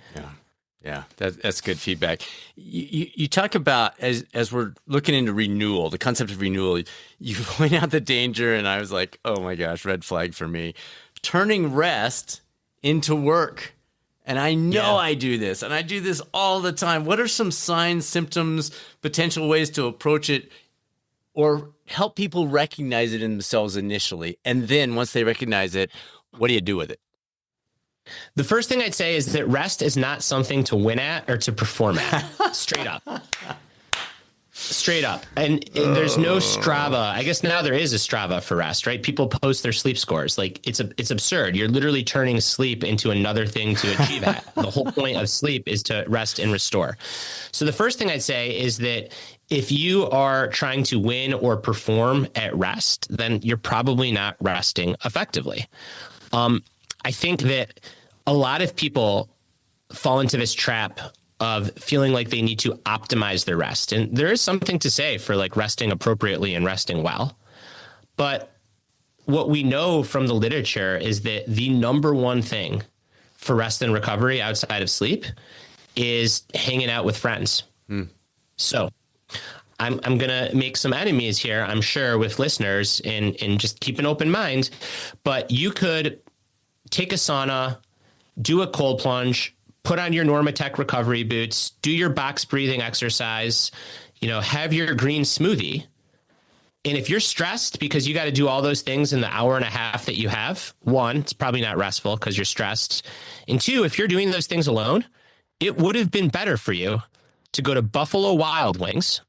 Yeah. That's good feedback. You talk about, as we're looking into renewal, the concept of renewal, you point out the danger, and I was like, oh my gosh, red flag for me. Turning rest into work. And I know I do this, and I do this all the time. What are some signs, symptoms, potential ways to approach it, or help people recognize it in themselves initially? And then once they recognize it, what do you do with it? The first thing I'd say is that rest is not something to win at or to perform at. Straight up. Straight up. And there's no Strava. I guess now there is a Strava for rest, right? People post their sleep scores. Like it's absurd. You're literally turning sleep into another thing to achieve at. The whole point of sleep is to rest and restore. So the first thing I'd say is that if you are trying to win or perform at rest, then you're probably not resting effectively. I think that a lot of people fall into this trap of feeling like they need to optimize their rest. And there is something to say for like resting appropriately and resting well. But what we know from the literature is that the number one thing for rest and recovery outside of sleep is hanging out with friends. So I'm going to make some enemies here, I'm sure, with listeners, and just keep an open mind. But you could take a sauna, do a cold plunge, put on your Normatec recovery boots, do your box breathing exercise, have your green smoothie. And if you're stressed because you got to do all those things in the hour and a half that you have, one, it's probably not restful because you're stressed. And two, if you're doing those things alone, it would have been better for you to go to Buffalo Wild Wings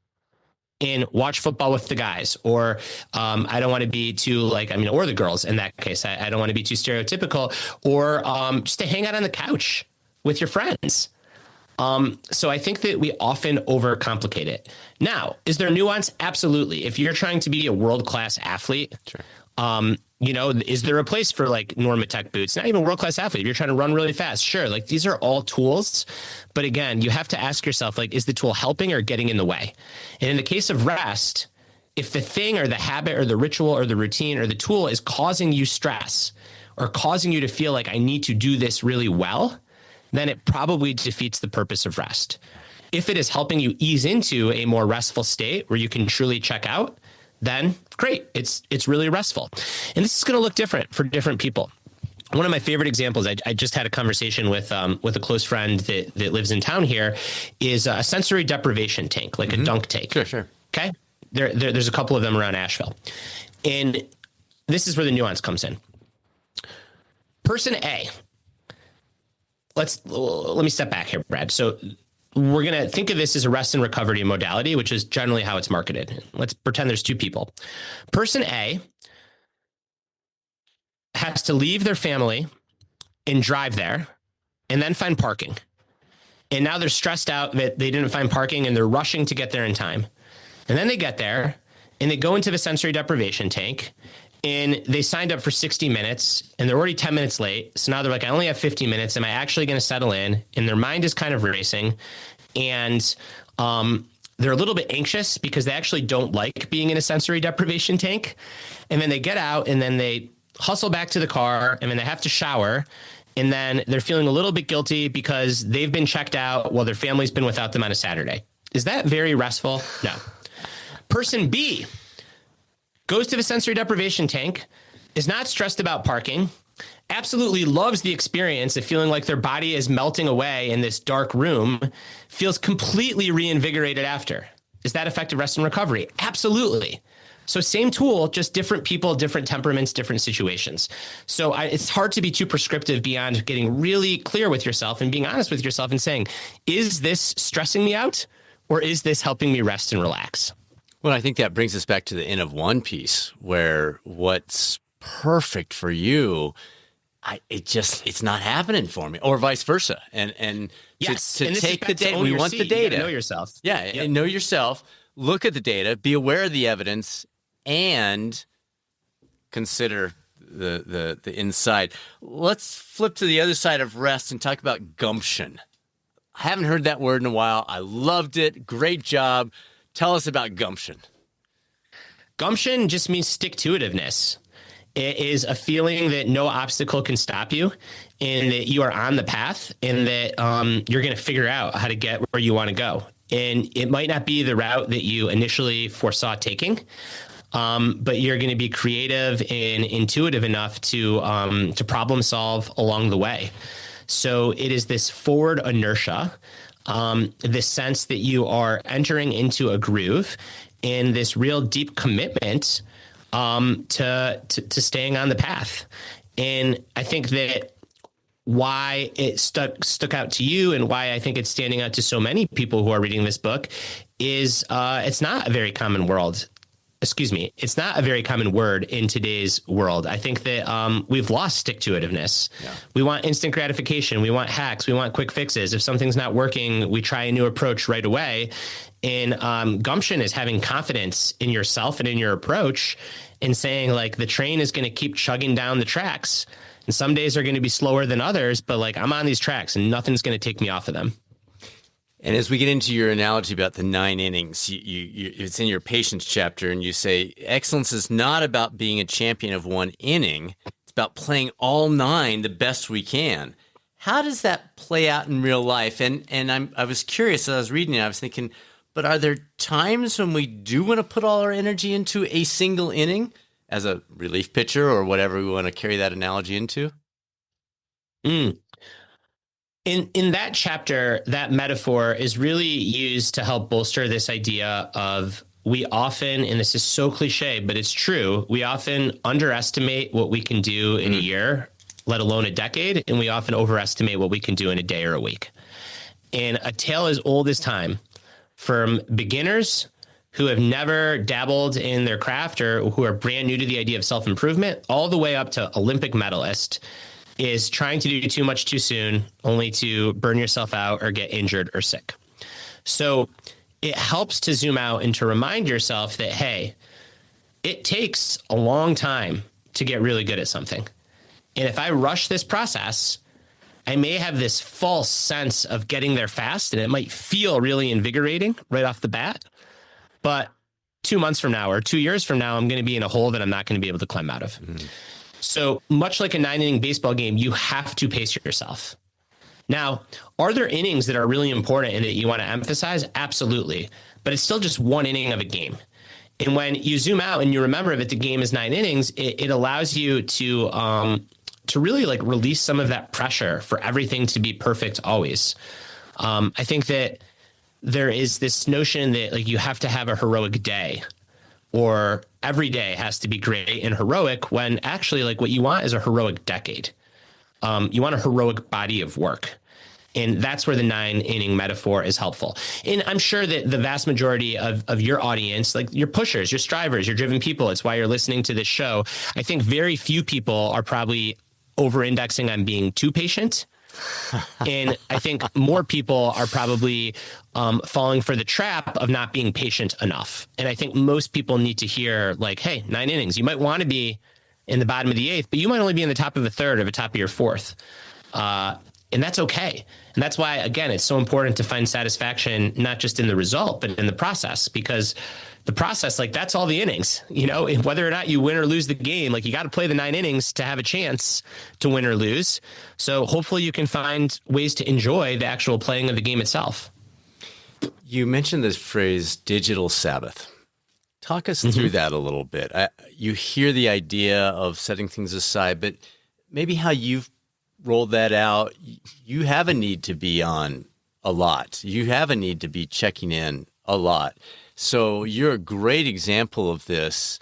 and watch football with the guys, or I don't want to be too or the girls in that case. I don't want to be too stereotypical, or just to hang out on the couch with your friends. So I think that we often overcomplicate it. Now, is there nuance? Absolutely. If you're trying to be a world-class athlete, Sure. Is there a place for like Normatec boots? Not even world-class athlete. If you're trying to run really fast, sure. Like these are all tools. But again, you have to ask yourself, like, is the tool helping or getting in the way? And in the case of rest, if the thing or the habit or the ritual or the routine or the tool is causing you stress or causing you to feel like I need to do this really well, then it probably defeats the purpose of rest. If it is helping you ease into a more restful state where you can truly check out, then great. It's really restful. And this is going to look different for different people. One of my favorite examples, I just had a conversation with a close friend that lives in town here, is a sensory deprivation tank, like a dunk tank. Sure. Okay. There's a couple of them around Asheville. And this is where the nuance comes in. Person A, let me step back here, Brad. So we're going to think of this as a rest and recovery modality, which is generally how it's marketed. Let's pretend there's two people. Person A has to leave their family and drive there and then find parking. And now they're stressed out that they didn't find parking and they're rushing to get there in time. And then they get there and they go into the sensory deprivation tank and they signed up for 60 minutes and they're already 10 minutes late. So now they're like, I only have 50 minutes. Am I actually going to settle in? And their mind is kind of racing. And they're a little bit anxious because they actually don't like being in a sensory deprivation tank. And then they get out and then they hustle back to the car and then they have to shower. And then they're feeling a little bit guilty because they've been checked out while their family's been without them on a Saturday. Is that very restful? No. Person B goes to the sensory deprivation tank, is not stressed about parking, absolutely loves the experience of feeling like their body is melting away in this dark room, feels completely reinvigorated after. Is that effective rest and recovery? Absolutely. So same tool, just different people, different temperaments, different situations. So it's hard to be too prescriptive beyond getting really clear with yourself and being honest with yourself and saying, is this stressing me out or is this helping me rest and relax? Well, I think that brings us back to the N of one piece where what's perfect for you, it's not happening for me, or vice versa. And yes, to take the data, we want the data. Know yourself. Yeah, yep. And know yourself, look at the data, be aware of the evidence, and consider the inside. Let's flip to the other side of rest and talk about gumption. I haven't heard that word in a while. I loved it. Great job. Tell us about gumption. Gumption just means stick-to-itiveness. It is a feeling that no obstacle can stop you and that you are on the path and that you're going to figure out how to get where you want to go. And it might not be the route that you initially foresaw taking, but you're going to be creative and intuitive enough to problem solve along the way. So it is this forward inertia, this sense that you are entering into a groove and this real deep commitment to staying on the path. And I think that why it stuck out to you and why I think it's standing out to so many people who are reading this book is it's not a very common world. It's not a very common word in today's world. I think that we've lost stick-to-itiveness. Yeah. We want instant gratification. We want hacks. We want quick fixes. If something's not working, we try a new approach right away. And gumption is having confidence in yourself and in your approach and saying, like, the train is going to keep chugging down the tracks. And some days are going to be slower than others, but, like, I'm on these tracks and nothing's going to take me off of them. And as we get into your analogy about the 9 innings, it's in your patience chapter, and you say excellence is not about being a champion of one inning. It's about playing all 9 the best we can. How does that play out in real life? And I was curious as I was reading it. I was thinking, but are there times when we do want to put all our energy into a single inning as a relief pitcher or whatever we want to carry that analogy into? In that chapter, that metaphor is really used to help bolster this idea of we often, and this is so cliche, but it's true, we often underestimate what we can do in a year, let alone a decade, and we often overestimate what we can do in a day or a week. And a tale as old as time, from beginners who have never dabbled in their craft or who are brand new to the idea of self-improvement, all the way up to Olympic medalists. is trying to do too much too soon, only to burn yourself out or get injured or sick. So it helps to zoom out and to remind yourself that, hey, it takes a long time to get really good at something. And if I rush this process, I may have this false sense of getting there fast, and it might feel really invigorating right off the bat. But 2 months from now or 2 years from now, I'm going to be in a hole that I'm not going to be able to climb out of. Mm-hmm. So much like a 9-inning baseball game, you have to pace yourself. Now, are there innings that are really important and that you want to emphasize? Absolutely. But it's still just one inning of a game. And when you zoom out and you remember that the game is 9 innings, it allows you to really like release some of that pressure for everything to be perfect always. I think that there is this notion that like you have to have a heroic day, or every day has to be great and heroic, when actually like what you want is a heroic decade. You want a heroic body of work. And that's where the 9-inning metaphor is helpful. And I'm sure that the vast majority of your audience, like your pushers, your strivers, your driven people, it's why you're listening to this show. I think very few people are probably over-indexing on being too patient. And I think more people are probably falling for the trap of not being patient enough. And I think most people need to hear like, hey, 9 innings, you might want to be in the bottom of the 8th, but you might only be in the top of the 3rd or the top of your 4th. And that's okay. And that's why, again, it's so important to find satisfaction, not just in the result, but in the process, because the process, like that's all the innings, you know, whether or not you win or lose the game, like you got to play the 9 innings to have a chance to win or lose. So hopefully you can find ways to enjoy the actual playing of the game itself. You mentioned this phrase, digital Sabbath. Talk us through that a little bit. You hear the idea of setting things aside, but maybe how you've rolled that out. You have a need to be on a lot. You have a need to be checking in a lot. So you're a great example of this.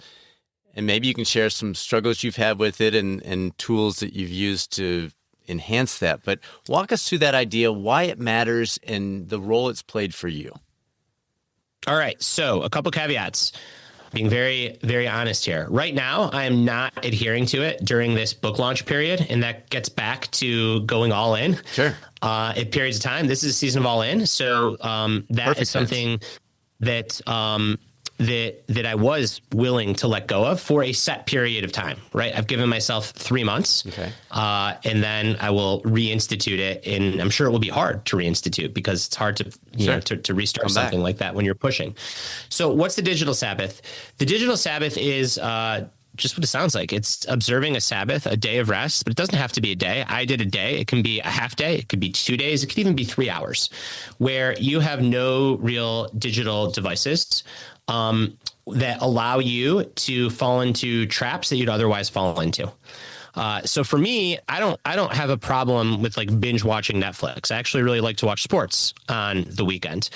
And maybe you can share some struggles you've had with it and tools that you've used to enhance that. But walk us through that idea, why it matters, and the role it's played for you. All right. So a couple caveats, being very, very honest here. Right now, I am not adhering to it during this book launch period. And that gets back to going all in. Sure. At periods of time. This is a season of all in. So that Perfect is something sense. that I was willing to let go of for a set period of time, right? I've given myself 3 months, okay. And then I will reinstitute it. And I'm sure it will be hard to reinstitute because it's hard to, you know, to restart Come something back. Like that when you're pushing. So what's the digital Sabbath? The digital Sabbath is just what it sounds like. It's observing a Sabbath, a day of rest, but it doesn't have to be a day. I did a day. It can be a half day. It could be 2 days. It could even be 3 hours where you have no real digital devices that allow you to fall into traps that you'd otherwise fall into. So for me, I don't have a problem with like binge watching Netflix. I actually really like to watch sports on the weekend.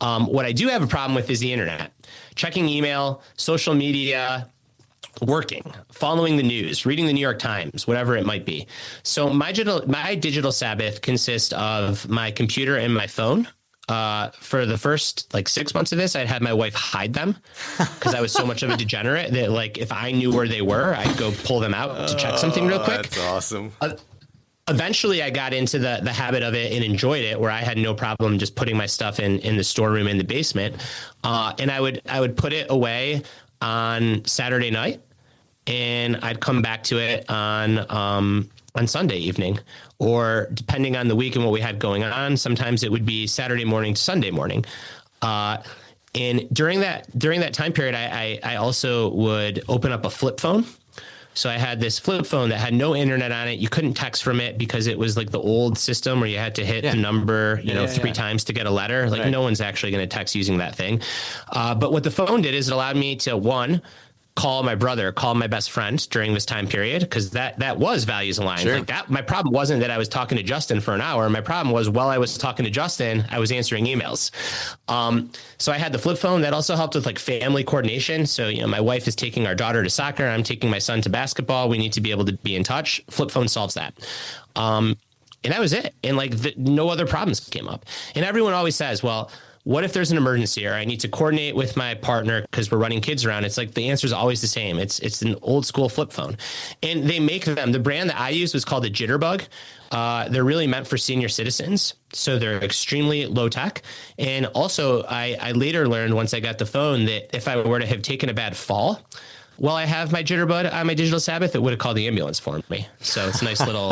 What I do have a problem with is the internet, checking email, social media, working, following the news, reading the New York Times, whatever it might be. So my digital Sabbath consists of my computer and my phone. For the first like 6 months of this, I'd had my wife hide them because I was so much of a degenerate that like if I knew where they were, I'd go pull them out to check something real quick. That's awesome. Eventually I got into the habit of it and enjoyed it, where I had no problem just putting my stuff in the storeroom in the basement. And I would put it away on Saturday night, and I'd come back to it on Sunday evening, or depending on the week and what we had going on, sometimes it would be Saturday morning to Sunday morning. And during that time period, I also would open up a flip phone. So I had this flip phone that had no internet on it. You couldn't text from it because it was like the old system where you had to hit the number, three times to get a letter. Like no one's actually going to text using that thing. But what the phone did is it allowed me to, one, call my brother, call my best friend during this time period, because that was values aligned. Sure. Like that, my problem wasn't that I was talking to Justin for an hour. My problem was while I was talking to Justin, I was answering emails. So I had the flip phone that also helped with like family coordination. So, my wife is taking our daughter to soccer. I'm taking my son to basketball. We need to be able to be in touch. Flip phone solves that. And that was it. And like no other problems came up. And everyone always says, well, what if there's an emergency or I need to coordinate with my partner because we're running kids around? It's like the answer is always the same. It's an old school flip phone. And they make them, the brand that I use was called the Jitterbug. They're really meant for senior citizens. So they're extremely low tech. And also I later learned once I got the phone that if I were to have taken a bad fall, while I have my Jitterbug on my digital Sabbath, it would have called the ambulance for me. So it's a nice little,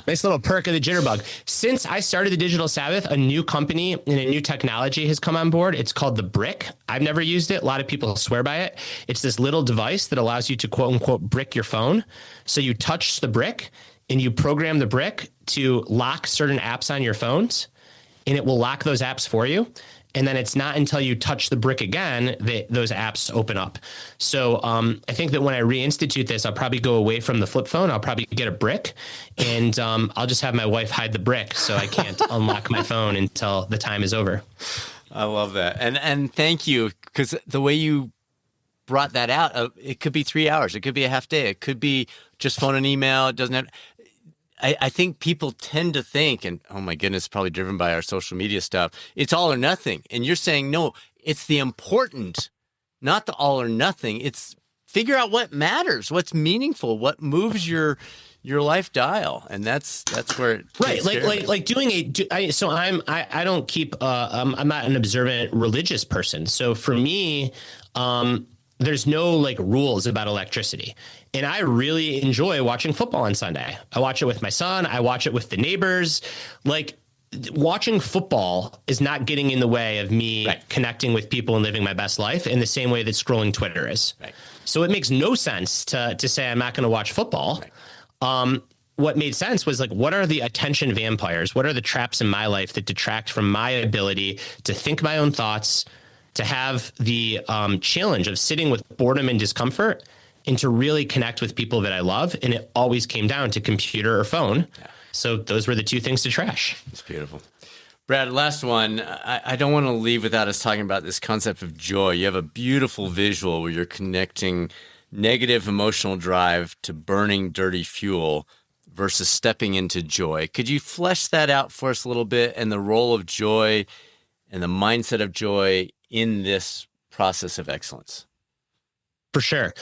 nice little perk of the Jitterbug. Since I started the digital Sabbath, a new company and a new technology has come on board. It's called the Brick. I've never used it. A lot of people swear by it. It's this little device that allows you to quote unquote brick your phone. So you touch the brick and you program the brick to lock certain apps on your phones, and it will lock those apps for you. And then it's not until you touch the brick again that those apps open up. So I think that when I reinstitute this, I'll probably go away from the flip phone. I'll probably get a brick, and I'll just have my wife hide the brick so I can't unlock my phone until the time is over. I love that. And thank you, because the way you brought that out, it could be 3 hours. It could be a half day. It could be just phone and email. It doesn't have... I think people tend to think, and oh my goodness, probably driven by our social media stuff, it's all or nothing. And you're saying, no, it's the important, not the all or nothing. It's figure out what matters, what's meaningful, what moves your life dial. And that's where it right. Like doing I don't keep, I'm not an observant religious person. So for me, there's no like rules about electricity. And I really enjoy watching football on Sunday. I watch it with my son. I watch it with the neighbors. Like watching football is not getting in the way of me connecting with people and living my best life in the same way that scrolling Twitter is. Right. So it makes no sense to say I'm not going to watch football. Right. What made sense was like, what are the attention vampires? What are the traps in my life that detract from my ability to think my own thoughts, to have the challenge of sitting with boredom and discomfort, and to really connect with people that I love? And it always came down to computer or phone. Yeah. So those were the two things to trash. It's beautiful. Brad, last one. I don't want to leave without us talking about this concept of joy. You have a beautiful visual where you're connecting negative emotional drive to burning dirty fuel versus stepping into joy. Could you flesh that out for us a little bit, and the role of joy and the mindset of joy in this process of excellence? For sure.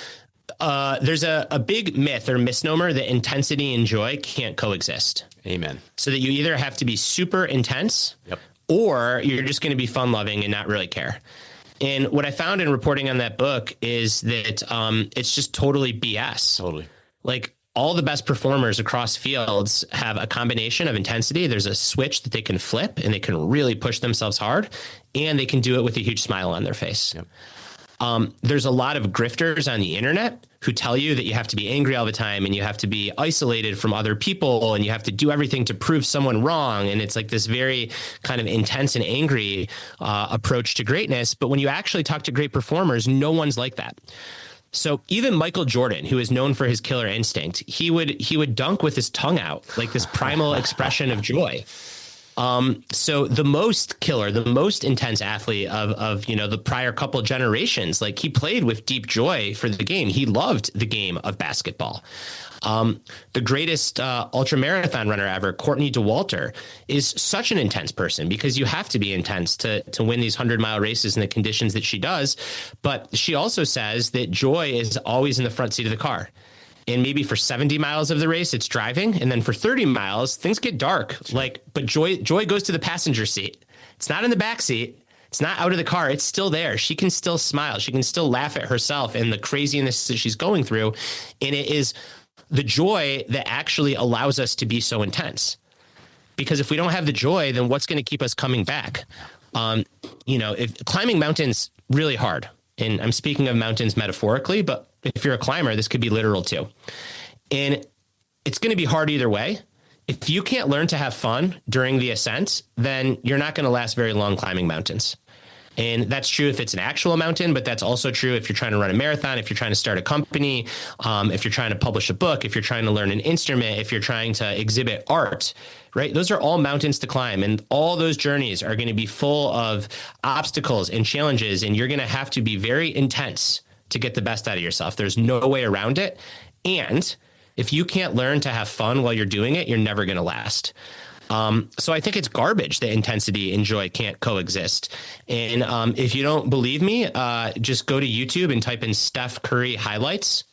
There's a big myth or misnomer that intensity and joy can't coexist. Amen. So that you either have to be super intense, or you're just going to be fun loving and not really care. And what I found in reporting on that book is that it's just totally BS. Totally. Like all the best performers across fields have a combination of intensity. There's a switch that they can flip and they can really push themselves hard, and they can do it with a huge smile on their face. Yep. There's a lot of grifters on the internet who tell you that you have to be angry all the time and you have to be isolated from other people and you have to do everything to prove someone wrong. And it's like this very kind of intense and angry approach to greatness. But when you actually talk to great performers, no one's like that. So even Michael Jordan, who is known for his killer instinct, he would dunk with his tongue out, like this primal expression of joy. So the most killer, the most intense athlete of the prior couple generations, like he played with deep joy for the game. He loved the game of basketball. The greatest ultra marathon runner ever, Courtney Dauwalter, is such an intense person because you have to be intense to win these 100-mile races in the conditions that she does. But she also says that joy is always in the front seat of the car. And maybe for 70 miles of the race, it's driving. And then for 30 miles, things get dark. But joy goes to the passenger seat. It's not in the back seat. It's not out of the car. It's still there. She can still smile. She can still laugh at herself and the craziness that she's going through. And it is the joy that actually allows us to be so intense. Because if we don't have the joy, then what's going to keep us coming back? If climbing mountains really hard, and I'm speaking of mountains metaphorically, but if you're a climber, this could be literal too. And it's going to be hard either way. If you can't learn to have fun during the ascent, then you're not going to last very long climbing mountains. And that's true if it's an actual mountain, but that's also true if you're trying to run a marathon, if you're trying to start a company, if you're trying to publish a book, if you're trying to learn an instrument, if you're trying to exhibit art, right? Those are all mountains to climb, and all those journeys are going to be full of obstacles and challenges, and you're going to have to be very intense to get the best out of yourself. There's no way around it. And if you can't learn to have fun while you're doing it, you're never going to last. So I think it's garbage that intensity and joy can't coexist. And if you don't believe me, just go to YouTube and type in Steph Curry highlights,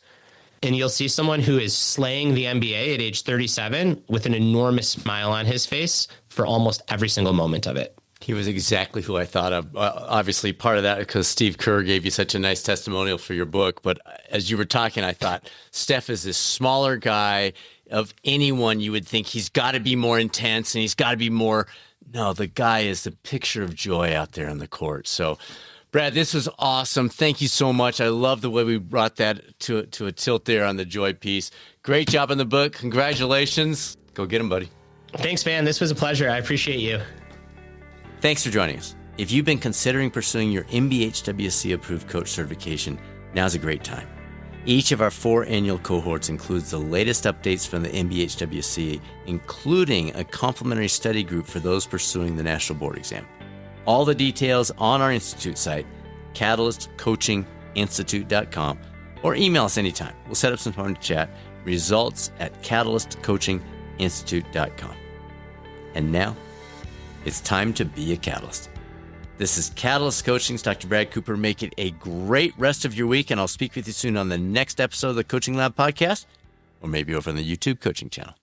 and you'll see someone who is slaying the NBA at age 37 with an enormous smile on his face for almost every single moment of it. He was exactly who I thought of. Obviously, part of that because Steve Kerr gave you such a nice testimonial for your book. But as you were talking, I thought Steph is this smaller guy. Of anyone, you would think he's got to be more intense and he's got to be more. No, the guy is the picture of joy out there on the court. So, Brad, this was awesome. Thank you so much. I love the way we brought that to a tilt there on the joy piece. Great job on the book. Congratulations. Go get him, buddy. Thanks, man. This was a pleasure. I appreciate you. Thanks for joining us. If you've been considering pursuing your MBHWC approved coach certification, now's a great time. Each of our 4 annual cohorts includes the latest updates from the MBHWC, including a complimentary study group for those pursuing the National Board Exam. All the details on our Institute site, catalystcoachinginstitute.com, or email us anytime. We'll set up some time to chat. Results@catalystcoachinginstitute.com. And now, it's time to be a catalyst. This is Catalyst Coaching's Dr. Brad Cooper. Make it a great rest of your week, and I'll speak with you soon on the next episode of the Coaching Lab podcast, or maybe over on the YouTube coaching channel.